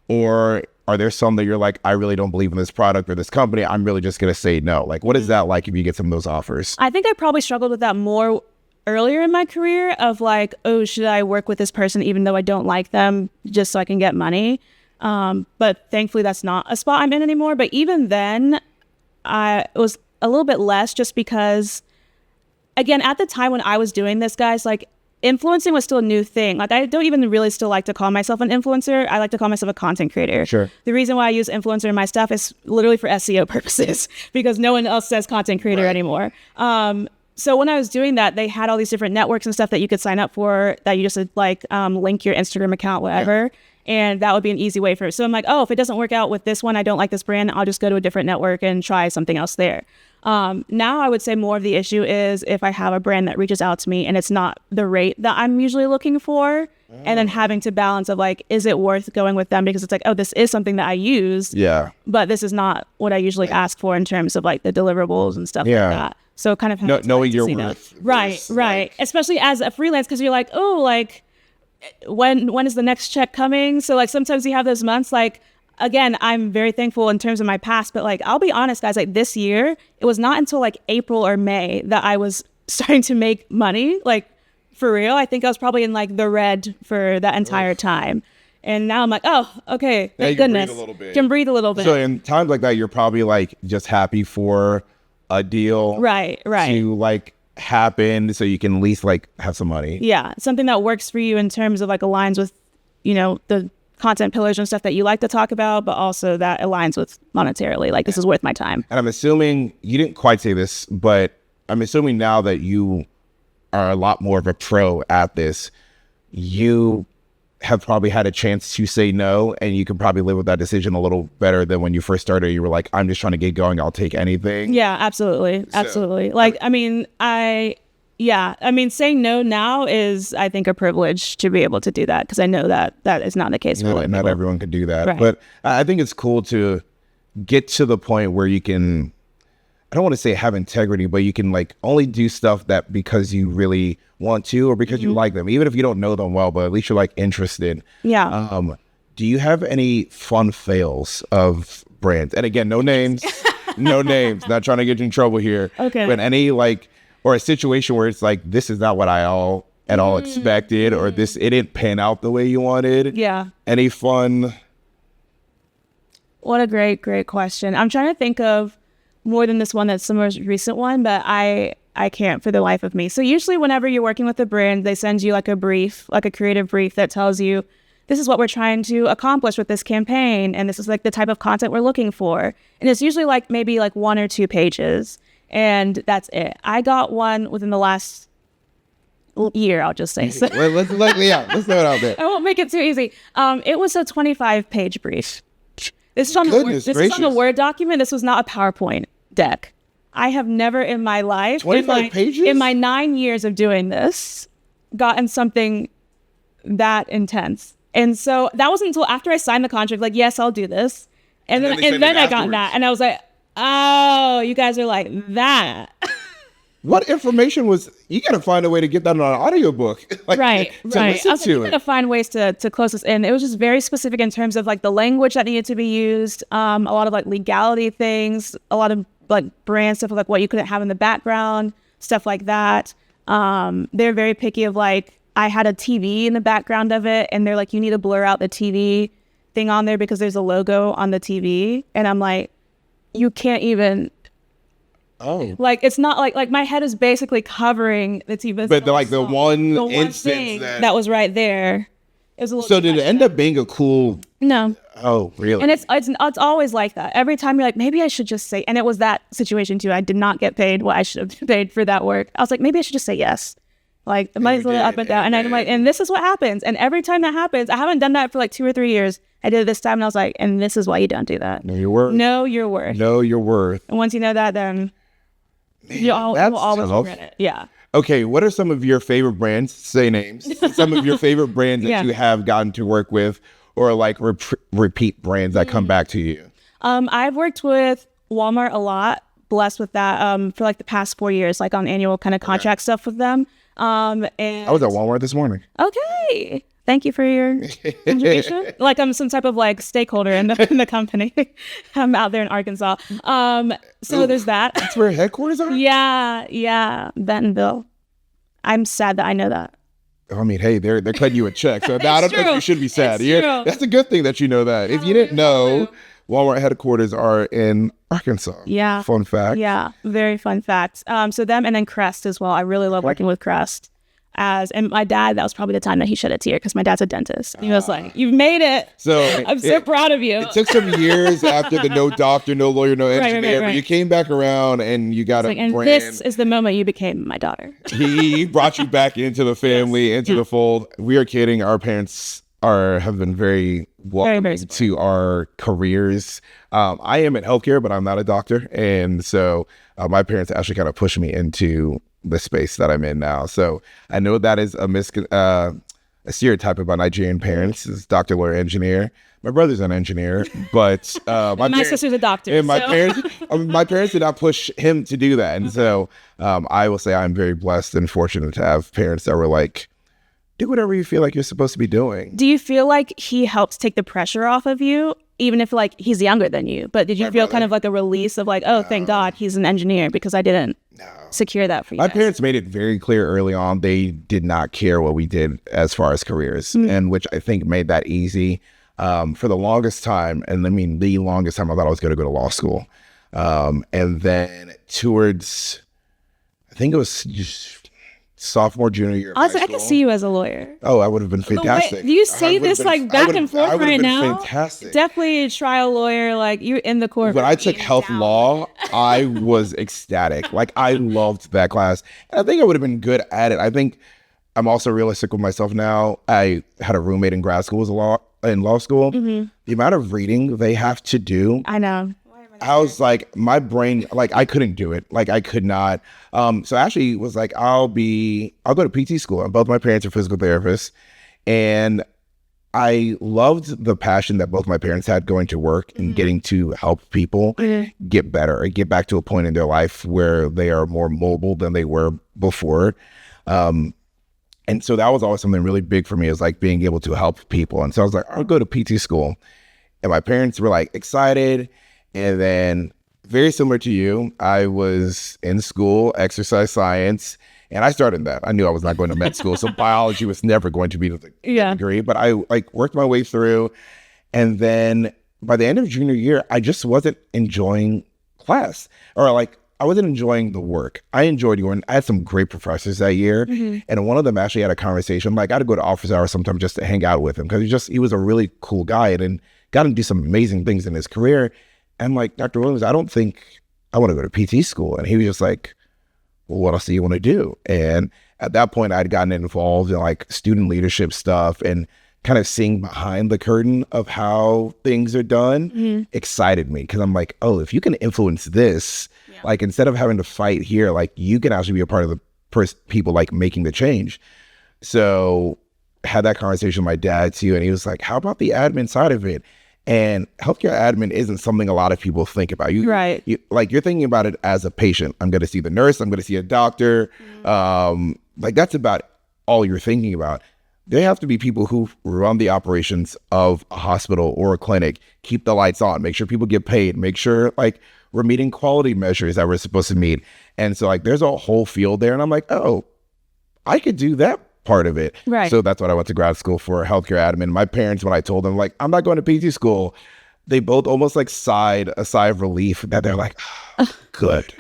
Or are there some that you're like, I really don't believe in this product or this company, I'm really just going to say no? Like, what is that like if you get some of those offers? I think I probably struggled with that more earlier in my career of like, oh, should I work with this person even though I don't like them just so I can get money? But thankfully that's not a spot I'm in anymore. But even then, it was a little bit less just because, again, at the time when I was doing this, guys, like influencing was still a new thing. Like I don't even really still like to call myself an influencer. I like to call myself a content creator. Sure. The reason why I use influencer in my stuff is literally for SEO purposes because no one else says content creator anymore. So when I was doing that, they had all these different networks and stuff that you could sign up for that you just like link your Instagram account, whatever. And that would be an easy way for it. So I'm like, oh, if it doesn't work out with this one, I don't like this brand, I'll just go to a different network and try something else there. Now I would say more of the issue is if I have a brand that reaches out to me and it's not the rate that I'm usually looking for, and then having to balance of like, is it worth going with them? Because it's like, oh, this is something that I use, but this is not what I usually ask for in terms of like the deliverables and stuff like that. So kind of knowing your worth. Right. Like, especially as a freelance, because you're like, oh, like when is the next check coming? So like sometimes you have those months like, again, I'm very thankful in terms of my past, but like, I'll be honest, guys, like this year, it was not until like April or May that I was starting to make money. Like for real, I think I was probably in like the red for that entire time. And now I'm like, oh, okay, thank goodness. Can breathe a little bit. So in times like that, you're probably like just happy for a deal. Right. To like happen so you can at least like have some money. Yeah. Something that works for you in terms of like aligns with, you know, the content pillars and stuff that you like to talk about, but also that aligns with monetarily. Like this is worth my time. And I'm assuming you didn't quite say this, but I'm assuming now that you are a lot more of a pro at this, you have probably had a chance to say no, and you can probably live with that decision a little better than when you first started. You were like, I'm just trying to get going, I'll take anything. Yeah, absolutely. Like, I mean, Yeah. I mean, saying no now is, I think, a privilege to be able to do that, because I know that that is not the case for a lot of Not people. everyone can do that. Right. But I think it's cool to get to the point where you can, I don't want to say have integrity, but you can like only do stuff that because you really want to, or because you like them, even if you don't know them well, but at least you're like interested. Yeah. Do you have any fun fails of brands? And again, no names, no names, not trying to get you in trouble here. Okay. But any like, or a situation where it's like, this is not what I all expected, or it didn't pan out the way you wanted. Yeah. Any fun? What a great question. I'm trying to think of more than this one that's the most recent one, but I can't for the life of me. So usually whenever you're working with a brand, they send you like a brief, like a creative brief that tells you, this is what we're trying to accomplish with this campaign, and this is like the type of content we're looking for. And it's usually like maybe like 1 or 2 pages, and that's it. I got one within the last year, I'll just say. So Well, let's throw it out there. I won't make it too easy. It was a 25-page brief. This is on Goodness this is on a gracious. Word document. This was not a PowerPoint deck. I have never in my life, 25 pages? in my 9 years of doing this, gotten something that intense. And so that wasn't until after I signed the contract, like, yes, I'll do this. And then they then send it I got afterwards. that. And I was like, oh, you guys are like that. What information was, you got to find a way to get that on an audiobook. Like, Right. to I listen was to trying it. to find ways to close this in. It was just very specific in terms of like the language that needed to be used, a lot of like legality things, a lot of like brand stuff, like what you couldn't have in the background, stuff like that. They're very picky of like, I had a TV in the background of it, and they're like, you need to blur out the TV thing on there because there's a logo on the TV. And I'm like, you can't even, Oh. like, it's not like my head is basically covering the TV. But like the one The one instance thing that, that was right there. It was a little so too did it much. end up being a cool, No. oh, really? And it's always like that. Every time you're like, maybe I should just say, and it was that situation too. I did not get paid what I should have been paid for that work. I was like, maybe I should just say yes. Like the money's a little up and down. And I'm like, and this is what happens. And every time that happens, I haven't done that for like 2 or 3 years. I did it this time, and I was like, and this is why you don't do that. Know your worth. Know your worth. Know your worth. And once you know that, then you will that's always tough. regret it. Yeah. Okay, what are some of your favorite brands? Say names. Some of your favorite brands that Yeah. you have gotten to work with, or like repeat brands that Mm. come back to you. I've worked with Walmart a lot, blessed with that, for like the past 4 years, like on annual kind of contract stuff with them. And I was at Walmart this morning. okay. Thank you for your contribution. Like I'm some type of like stakeholder in the company. I'm out there in Arkansas. So there's that. That's where headquarters are? Yeah. Bentonville. I'm sad that I know that. I mean, hey, they're cutting you a check, so now I don't think true. you should be sad. It's true. That's a good thing that you know that. If you didn't know, Walmart headquarters are in Arkansas. Yeah. Fun fact. Yeah, very fun fact. So them, and then Crest as well. I really love working with Crest. And my dad, that was probably the time that he shed a tear, because my dad's a dentist. He was like, "You've made it. So I'm so proud of you." It took some years after the no doctor, no lawyer, no engineer, but right. you came back around and you got a Like, and brand. this is the moment you became my daughter. He brought you back into the family, into the fold. We are kidding. Our parents have been very welcoming very supportive. to our careers. I am in healthcare, but I'm not a doctor, and so my parents actually kind of pushed me into the space that I'm in now. So I know that is a stereotype about Nigerian parents is doctor, lawyer, engineer. My brother's an engineer, but My sister's a doctor. and my so- parents did not push him to do that. And so I will say I'm very blessed and fortunate to have parents that were like, do whatever you feel like you're supposed to be doing. Do you feel like he helps take the pressure off of you, even if like he's younger than you? But did you feel kind of like a release of like, oh, thank God he's an engineer, because I didn't secure that for you My guys? parents made it very clear early on they did not care what we did as far as careers, and which I think made that easy. For the longest time, and I mean the longest time, I thought I was going to go to law school. And then towards, I think it was just sophomore, junior year of Honestly, high I can school. see you as a lawyer. Oh, I would have been fantastic. You I say would've this been- like I back would've- and forth I would've right been now. Fantastic. Definitely a trial lawyer, like you're in the court. When I took health law, I was ecstatic. Like I loved that class. And I think I would have been good at it. I think I'm also realistic with myself now. I had a roommate in grad school in law school. The amount of reading they have to do, I know. I was like, my brain, like I couldn't do it. Like I could not. So actually was like, I'll go to PT school. And both my parents are physical therapists. And I loved the passion that both my parents had going to work and getting to help people get better and get back to a point in their life where they are more mobile than they were before. And so that was always something really big for me, is like being able to help people. And so I was like, I'll go to PT school. And my parents were like excited. And then very similar to you, I was in school, exercise science, and I started that. I knew I was not going to med school. So biology was never going to be the degree, but I like worked my way through. And then by the end of junior year, I just wasn't enjoying class, or like I wasn't enjoying the work. I enjoyed going. I had some great professors that year. And one of them actually had a conversation. Like I had to go to office hours sometimes just to hang out with him, because he was a really cool guy and got him to do some amazing things in his career. And like, Dr. Williams, I don't think I want to go to PT school. And he was just like, well, what else do you want to do? And at that point, I'd gotten involved in like student leadership stuff and kind of seeing behind the curtain of how things are done excited me, because I'm like, oh, if you can influence this, like instead of having to fight here, like you can actually be a part of the people like making the change. So had that conversation with my dad too, and he was like, how about the admin side of it? And healthcare admin isn't something a lot of people think about. You're thinking about it as a patient. I'm going to see the nurse. I'm going to see a doctor. Like that's about all you're thinking about. They have to be people who run the operations of a hospital or a clinic, keep the lights on, make sure people get paid, make sure like we're meeting quality measures that we're supposed to meet. And so like there's a whole field there. And I'm like, oh, I could do that part of it. Right. So that's what I went to grad school for, healthcare admin. My parents, when I told them like, I'm not going to PT school, they both almost like sighed a sigh of relief that they're like, oh, good.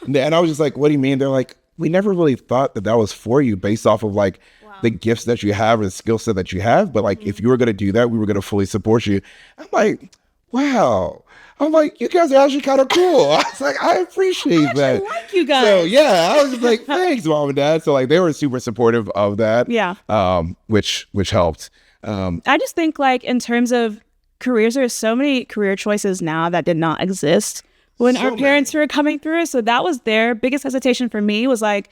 And I was just like, what do you mean? They're like, we never really thought that was for you based off of like the gifts that you have or the skill set that you have. But like, if you were going to do that, we were going to fully support you. I'm like, wow. I'm like, you guys are actually kind of cool. I was like, I appreciate that. I like you guys. So yeah, I was just like, thanks, mom and dad. So like, they were super supportive of that. Yeah. Which helped. I just think like in terms of careers, there's so many career choices now that did not exist when our parents were coming through. So that was their biggest hesitation for me, was like,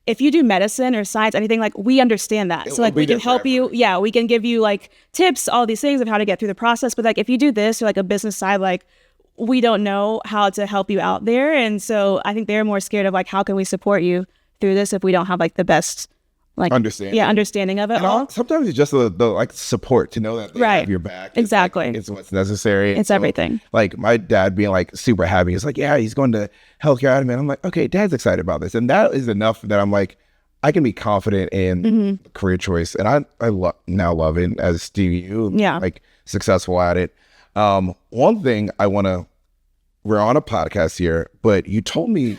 if you do medicine or science, anything, like we understand that. So like we can help you. Yeah, we can give you like tips, all these things of how to get through the process. But like if you do this or like a business side, like we don't know how to help you out there. And so I think they're more scared of like, how can we support you through this if we don't have like the best like understanding of it and all. Sometimes it's just the like support to know that they have your back. Exactly. It's what's necessary. It's everything. Like my dad being like super happy. He's like, yeah, he's going to healthcare admin. I'm like, okay, dad's excited about this. And that is enough that I'm like, I can be confident in career choice. And I now love it, as do you. Yeah. Like successful at it. One thing we're on a podcast here, but you told me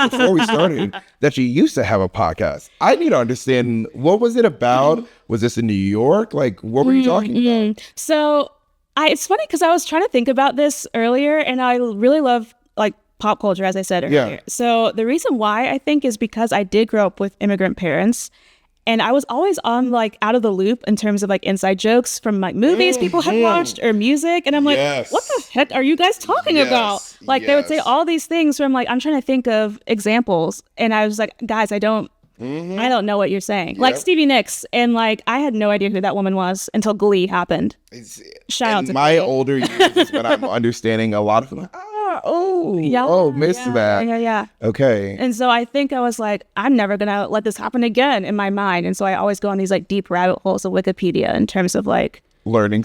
before we started that you used to have a podcast. I need to understand, what was it about? Was this in New York? Like, what were you talking about? So it's funny because I was trying to think about this earlier, and I really love like pop culture, as I said earlier. Yeah. So the reason why I think is because I did grow up with immigrant parents. And I was always on like out of the loop in terms of like inside jokes from like movies people had watched or music. And I'm like, what the heck are you guys talking about? Like they would say all these things where I'm like, I'm trying to think of examples. And I was like, guys, I don't know what you're saying. Like Stevie Nicks. And like, I had no idea who that woman was until Glee happened. Shout out to my older years is when I'm understanding a lot of them. Missed that. Yeah. Okay. And so I think I was like, I'm never going to let this happen again in my mind. And so I always go on these like deep rabbit holes of Wikipedia in terms of like learning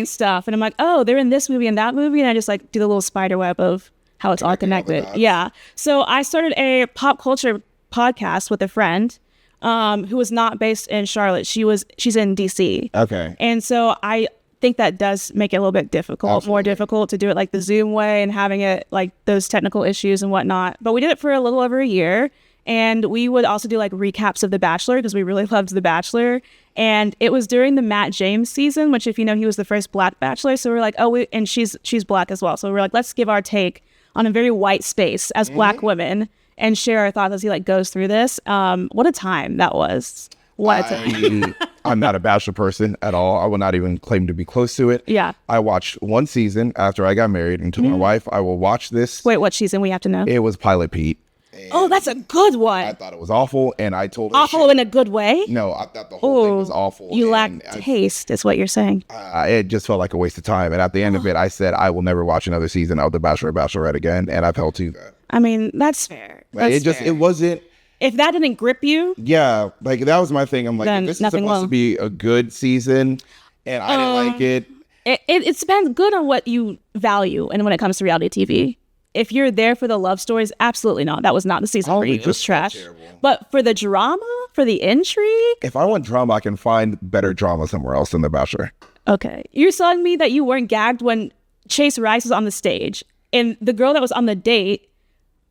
stuff. And I'm like, oh, they're in this movie and that movie. And I just like do the little spider web of how it's all connected. Yeah. So I started a pop culture podcast with a friend who was not based in Charlotte. She's in DC. Okay. And so I think that does make it a little bit difficult, more difficult to do it like the Zoom way and having it like those technical issues and whatnot. But we did it for a little over a year, and we would also do like recaps of The Bachelor because we really loved The Bachelor. And it was during the Matt James season, which if you know, he was the first Black Bachelor. So we're like, and she's Black as well. So we're like, let's give our take on a very white space as Black women and share our thoughts as he like goes through this. What a time that was. What a time. I'm not a Bachelor person at all. I will not even claim to be close to it. Yeah. I watched one season after I got married and told my wife, I will watch this. Wait, what season? We have to know. It was Pilot Pete. Oh, that's a good one. I thought it was awful, and I told her Awful in a good way? No, I thought the whole thing was awful. You lack taste, is what you're saying. It just felt like a waste of time. And at the end of it, I said I will never watch another season of The Bachelor or Bachelorette again, and I've held to that. I mean, that's fair. It wasn't. If that didn't grip you, Yeah, like that was my thing. I'm like, Then if this is nothing supposed will. to be a good season, and I didn't like it. it depends good on what you value and when it comes to reality TV. If you're there for the love stories, absolutely not. That was not the season for you. It was trash. But for the drama, for the intrigue, If I want drama, I can find better drama somewhere else than The Bachelor. okay. You're telling me that you weren't gagged when Chase Rice was on the stage and the girl that was on the date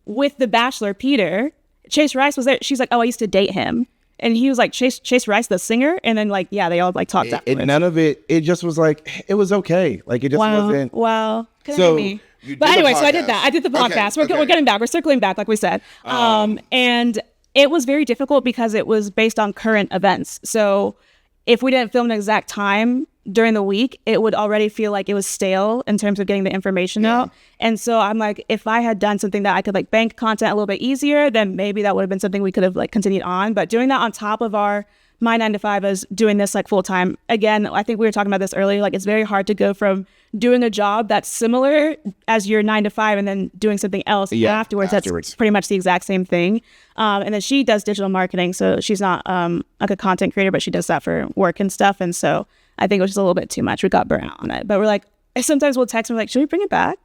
with the Bachelor, Peter, Chase Rice was there. She's like, oh, I used to date him. And he was like, Chase Rice, the singer. And then like, yeah, they all like talked afterwards. None of it. It just was like, it was okay. Like it just wasn't. Wow. So Me. you did But the anyway, so I podcast. did that. I did the podcast. Okay, We're getting back. We're circling back, like we said. And it was very difficult because it was based on current events. So if we didn't film an exact time during the week, it would already feel like it was stale in terms of getting the information out. And so I'm like, if I had done something that I could like bank content a little bit easier, then maybe that would have been something we could have like continued on. But doing that on top of my 9 to 5 is doing this like full time. Again, I think we were talking about this earlier. Like it's very hard to go from doing a job that's similar as your 9 to 5 and then doing something else afterwards. That's pretty much the exact same thing. And then she does digital marketing. So she's not like a content creator, but she does that for work and stuff. And so I think it was just a little bit too much. We got burnt out on it. But we're like, sometimes we'll text and we're like, should we bring it back?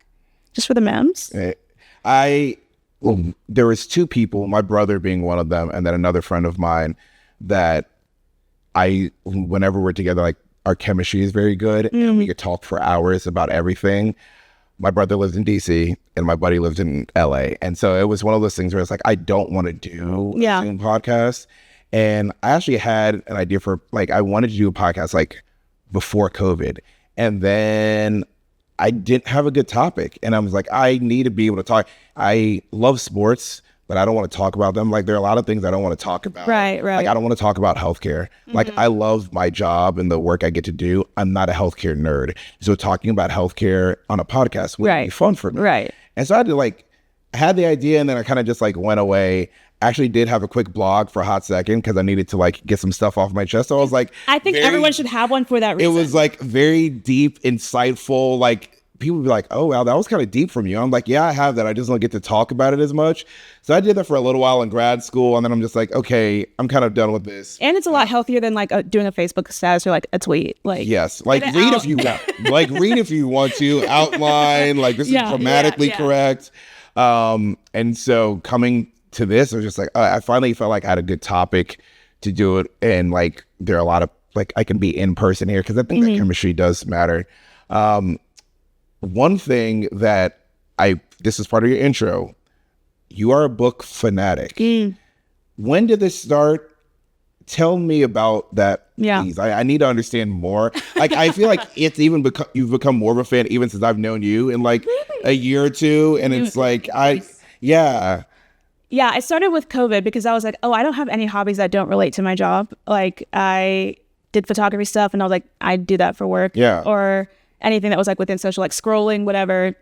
Just for the memes? There was two people, my brother being one of them, and then another friend of mine that whenever we're together, like our chemistry is very good and we could talk for hours about everything. My brother lives in DC and my buddy lives in LA. And so it was one of those things where it's like, I don't want to do a Zoom podcast. And I actually had an idea for like, I wanted to do a podcast like before COVID. And then I didn't have a good topic. And I was like, I need to be able to talk. I love sports, but I don't want to talk about them. Like there are a lot of things I don't want to talk about. Right. Like I don't want to talk about healthcare. Like I love my job and the work I get to do. I'm not a healthcare nerd. So talking about healthcare on a podcast would be fun for me. Right. And so I had the idea and then I kind of just like went away. Actually did have a quick blog for a hot second because I needed to like get some stuff off my chest. So I was like, I think everyone should have one for that reason. it was like very deep, insightful, like people would be like, oh, wow, that was kind of deep from you. I'm like, yeah, I have that. I just don't get to talk about it as much. So I did that for a little while in grad school. And then I'm just like, okay, I'm kind of done with this. And it's a lot healthier than like doing a Facebook status or like a tweet. Like, yes, like read if you want. Like read if you want to, outline, like this is grammatically correct. And so coming to this, I was just like, I finally felt like I had a good topic to do it. And like, there are a lot of, like, I can be in person here because I think that chemistry does matter. One thing that this is part of your intro, you are a book fanatic. When did this start? Tell me about that, please. I need to understand more. Like, I feel like it's even you've become more of a fan even since I've known you in like a year or two. And it's like, Yeah, I started with COVID because I was like, oh, I don't have any hobbies that don't relate to my job. Like I did photography stuff and I was like, I do that for work. Yeah. Or anything that was like within social, like scrolling, whatever,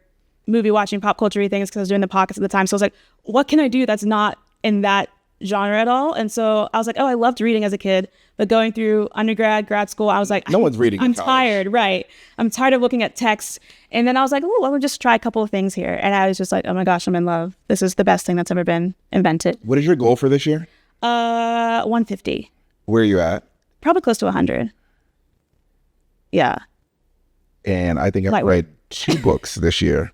movie watching, pop culture things because I was doing the pockets at the time. So I was like, what can I do that's not in that genre at all? And so I was like, oh, I loved reading as a kid, but going through undergrad, grad school, I was like, no one's reading. I'm tired, right? I'm tired of looking at text. And then I was like, oh, let me just try a couple of things here. And I was just like, oh my gosh, I'm in love. This is the best thing that's ever been invented. What is your goal for this year? 150. Where are you at? Probably close to 100. Yeah. And I think I've read 2 books this year.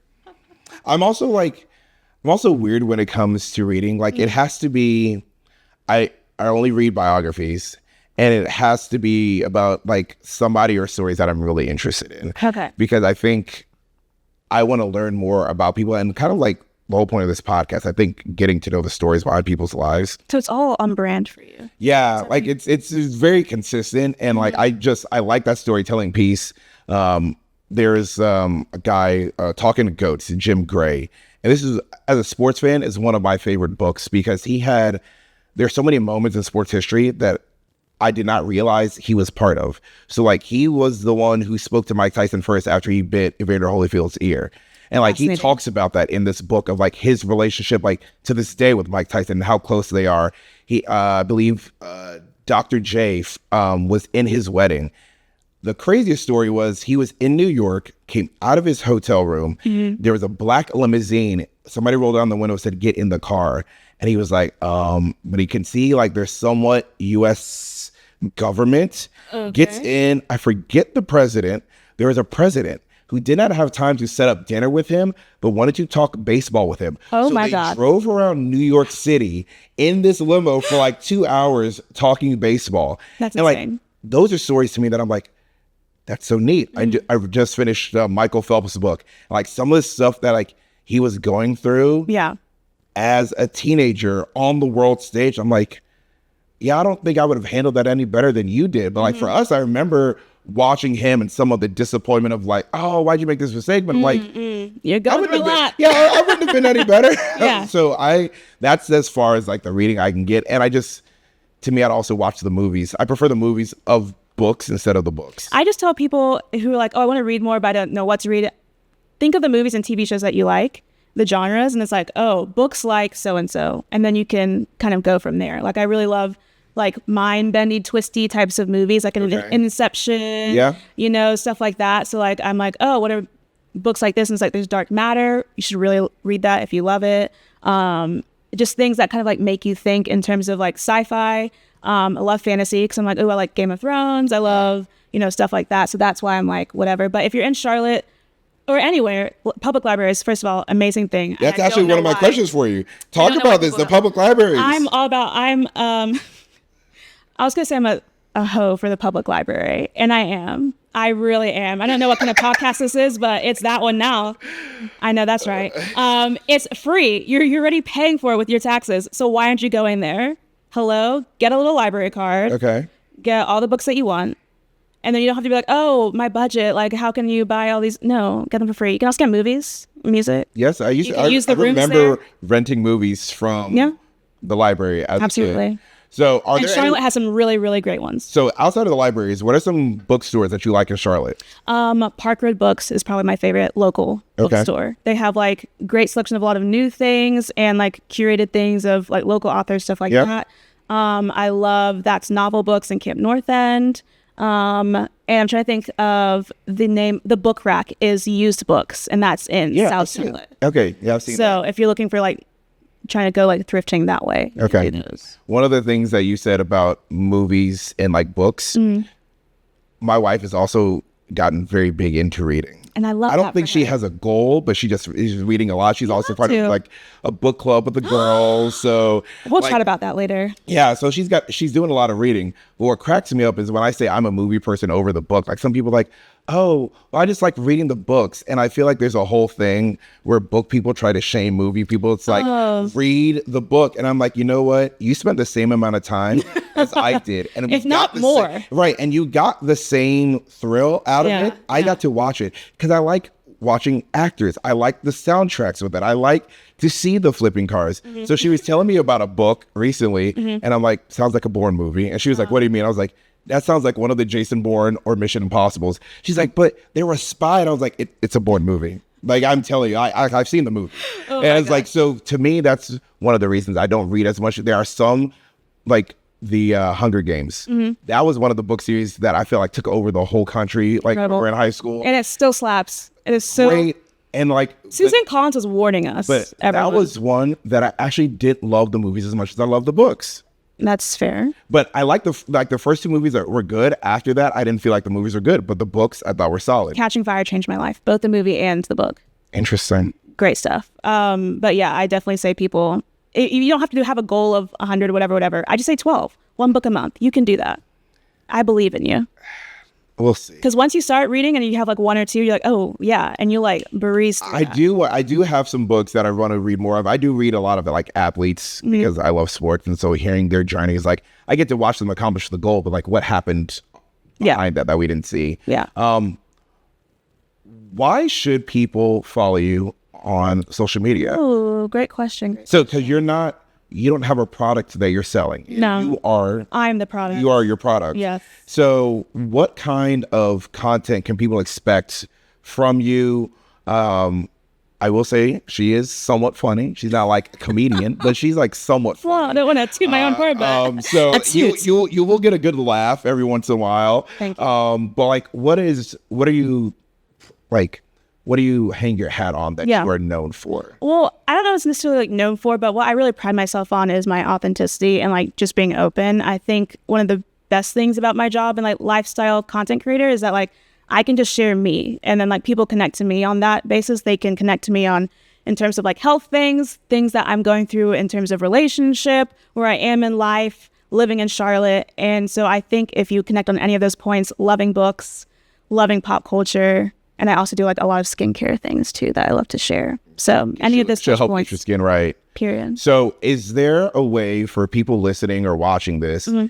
I'm also weird when it comes to reading. Like it has to be, I only read biographies and it has to be about like somebody or stories that I'm really interested in. Okay. Because I think I want to learn more about people and kind of like the whole point of this podcast, I think getting to know the stories behind people's lives. So it's all on brand for you. Yeah. Like it's very consistent. And like, I like that storytelling piece. There's a guy Talking to Goats, Jim Gray. And this is, as a sports fan, is one of my favorite books because there's so many moments in sports history that I did not realize he was part of. So like he was the one who spoke to Mike Tyson first after he bit Evander Holyfield's ear. And like he talks about that in this book of like his relationship like to this day with Mike Tyson and how close they are. He I believe Dr. J was in his wedding. The craziest story was he was in New York, came out of his hotel room. There was a black limousine. Somebody rolled down the window and said, "Get in the car." And he was like, but he can see like there's somewhat U.S. government. Gets in. I forget the president. There was a president who did not have time to set up dinner with him, but wanted to talk baseball with him. Oh my God. Drove around New York City in this limo for like 2 hours talking baseball. That's and insane. like, those are stories to me that I'm like, that's so neat. I just finished Michael Phelps' book. Like some of the stuff that like he was going through as a teenager on the world stage. I'm like, yeah, I don't think I would have handled that any better than you did. But like for us, I remember watching him and some of the disappointment of like, oh, why'd you make this mistake? But like, you're going through a lot. I wouldn't have been any better. Yeah. So that's as far as like the reading I can get. And to me, I'd also watch the movies. I prefer the movies of books instead of the books. I just tell people who are like, oh, I want to read more, but I don't know what to read. Think of the movies and TV shows that you like, the genres, and it's like, oh, books like so-and-so. And then you can kind of go from there. Like I really love like mind-bendy, twisty types of movies, like an Inception, you know, stuff like that. So like, I'm like, oh, what are books like this? And it's like, there's Dark Matter. You should really read that if you love it. Just things that kind of like make you think in terms of like sci-fi. I love fantasy because I'm like, oh, I like Game of Thrones. I love, you know, stuff like that. So that's why I'm like, whatever. But if you're in Charlotte or anywhere, public libraries, first of all, amazing thing. That's actually one of my questions for you. Talk about this, the public libraries. I was going to say I'm a hoe for the public library, and I am. I really am. I don't know what kind of podcast this is, but it's that one now. I know that's right. It's free. You're already paying for it with your taxes. So why aren't you going there? Hello? Get a little library card. Okay. Get all the books that you want. And then you don't have to be like, oh, my budget. Like, how can you buy all these? No, get them for free. You can also get movies, music. Yes, I remember renting movies from the library. Absolutely. So Charlotte has some really, really great ones. So outside of the libraries, what are some bookstores that you like in Charlotte? Park Road Books is probably my favorite local bookstore. They have like great selection of a lot of new things and like curated things of like local authors, stuff like that. I love That's Novel Books in Camp North End. And I'm trying to think of the name. The Book Rack is Used Books, and that's in South Charlotte. Okay, yeah, I've seen that. So if you're looking for like trying to go like thrifting that way. Okay. One of the things that you said about movies and like books, my wife has also gotten very big into reading. And I love I don't think she has a goal, but she just is reading a lot. She's also part of like a book club with the girls. So we'll chat about that later. Yeah. So she's doing a lot of reading. But what cracks me up is when I say I'm a movie person over the book, like some people are like, oh, well, I just like reading the books. And I feel like there's a whole thing where book people try to shame movie people. It's like, read the book. And I'm like, you know what? You spent the same amount of time as I did. And if not more. Right. And you got the same thrill out of it. I got to watch it because I like watching actors. I like the soundtracks with it. I like to see the flipping cars. So she was telling me about a book recently and I'm like, sounds like a Bourne movie. And she was like, what do you mean? I was like, that sounds like one of the Jason Bourne or Mission Impossibles. She's like, but they were a spy. And I was like, it's a Bourne movie. Like, I'm telling you, I've seen the movie. And it's like, so to me, that's one of the reasons I don't read as much. There are some, like the Hunger Games. That was one of the book series that I feel like took over the whole country, like when we were in high school. And it still slaps. It is so great. And like Susan Collins was warning us. But that was one that I actually did love the movies as much as I love the books. That's fair. But I like the first two movies that were good. After that, I didn't feel like the movies were good, but the books I thought were solid. Catching Fire changed my life, both the movie and the book. Interesting. Great stuff. But yeah, I definitely say people, you don't have to have a goal of 100 or whatever. I just say 12, one book a month. You can do that. I believe in you. We'll see. Because once you start reading and you have like one or two, you're like, oh yeah, and you like breeze through that. I do have some books that I want to read more of. I do read a lot of it, like athletes, because I love sports, and so hearing their journey is like I get to watch them accomplish the goal, but like what happened behind that we didn't see. Yeah. Why should people follow you on social media? Oh, great question. So, because you're not you don't have a product that you're selling. No. I'm the product. You are your product. Yes. So what kind of content can people expect from you? I will say she is somewhat funny. She's not like a comedian, but she's like somewhat funny. Well, I don't want to toot my own horn, but so you will get a good laugh every once in a while. Thank you. But like, what do you hang your hat on that you are known for? Well, I don't know what it's necessarily like known for, but what I really pride myself on is my authenticity and like just being open. I think one of the best things about my job and like lifestyle content creator is that like I can just share me, and then like people connect to me on that basis. They can connect to me in terms of like health things that I'm going through in terms of relationship, where I am in life, living in Charlotte. And so I think if you connect on any of those points, loving books, loving pop culture, and I also do like a lot of skincare things too that I love to share. So any of this to help get your skin right. Period. So is there a way for people listening or watching this? Mm-hmm.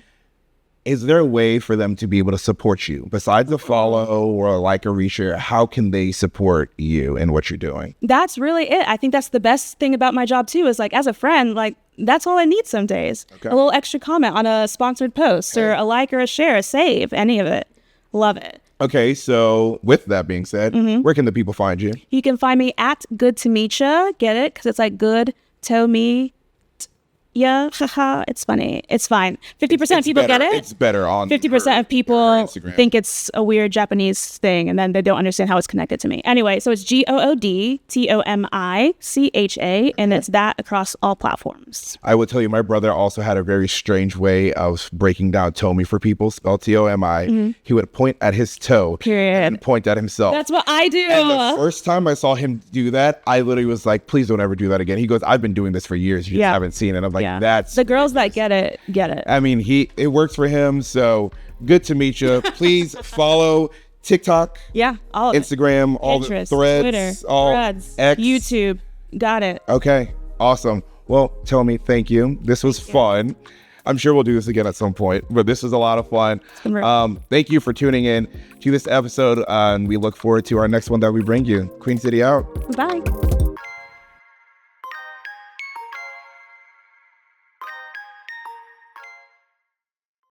Is there a way for them to be able to support you besides a follow or a like or reshare? How can they support you and what you're doing? That's really it. I think that's the best thing about my job too, is like as a friend, like that's all I need some days. Okay. A little extra comment on a sponsored post or a like or a share, a save, any of it. Love it. Okay, so with that being said, where can the people find you? You can find me at Good to Meetcha. Get it? Because it's like good to me. Yeah, haha, it's funny. It's fine. 50% of people get it. It's better on 50% of people think it's a weird Japanese thing, and then they don't understand how it's connected to me. Anyway, so it's GOODTOMICHA, and it's that across all platforms. I will tell you, my brother also had a very strange way of breaking down Tomi for people, spelled Tomi. Mm-hmm. He would point at his toe. Period. And point at himself. That's what I do. And the first time I saw him do that, I literally was like, please don't ever do that again. He goes, I've been doing this for years. You just haven't seen it. I'm like, that's the girls that get it. I mean, it works for him. So good to meet you. Please follow TikTok. Yeah, all Instagram, all Pinterest, the threads, Twitter, all Threads, X. YouTube. Got it. Okay, awesome. Well, Tomi, thank you. This was fun. I'm sure we'll do this again at some point, but this was a lot of fun. Thank you for tuning in to this episode, and we look forward to our next one that we bring you. Queen City out. Bye.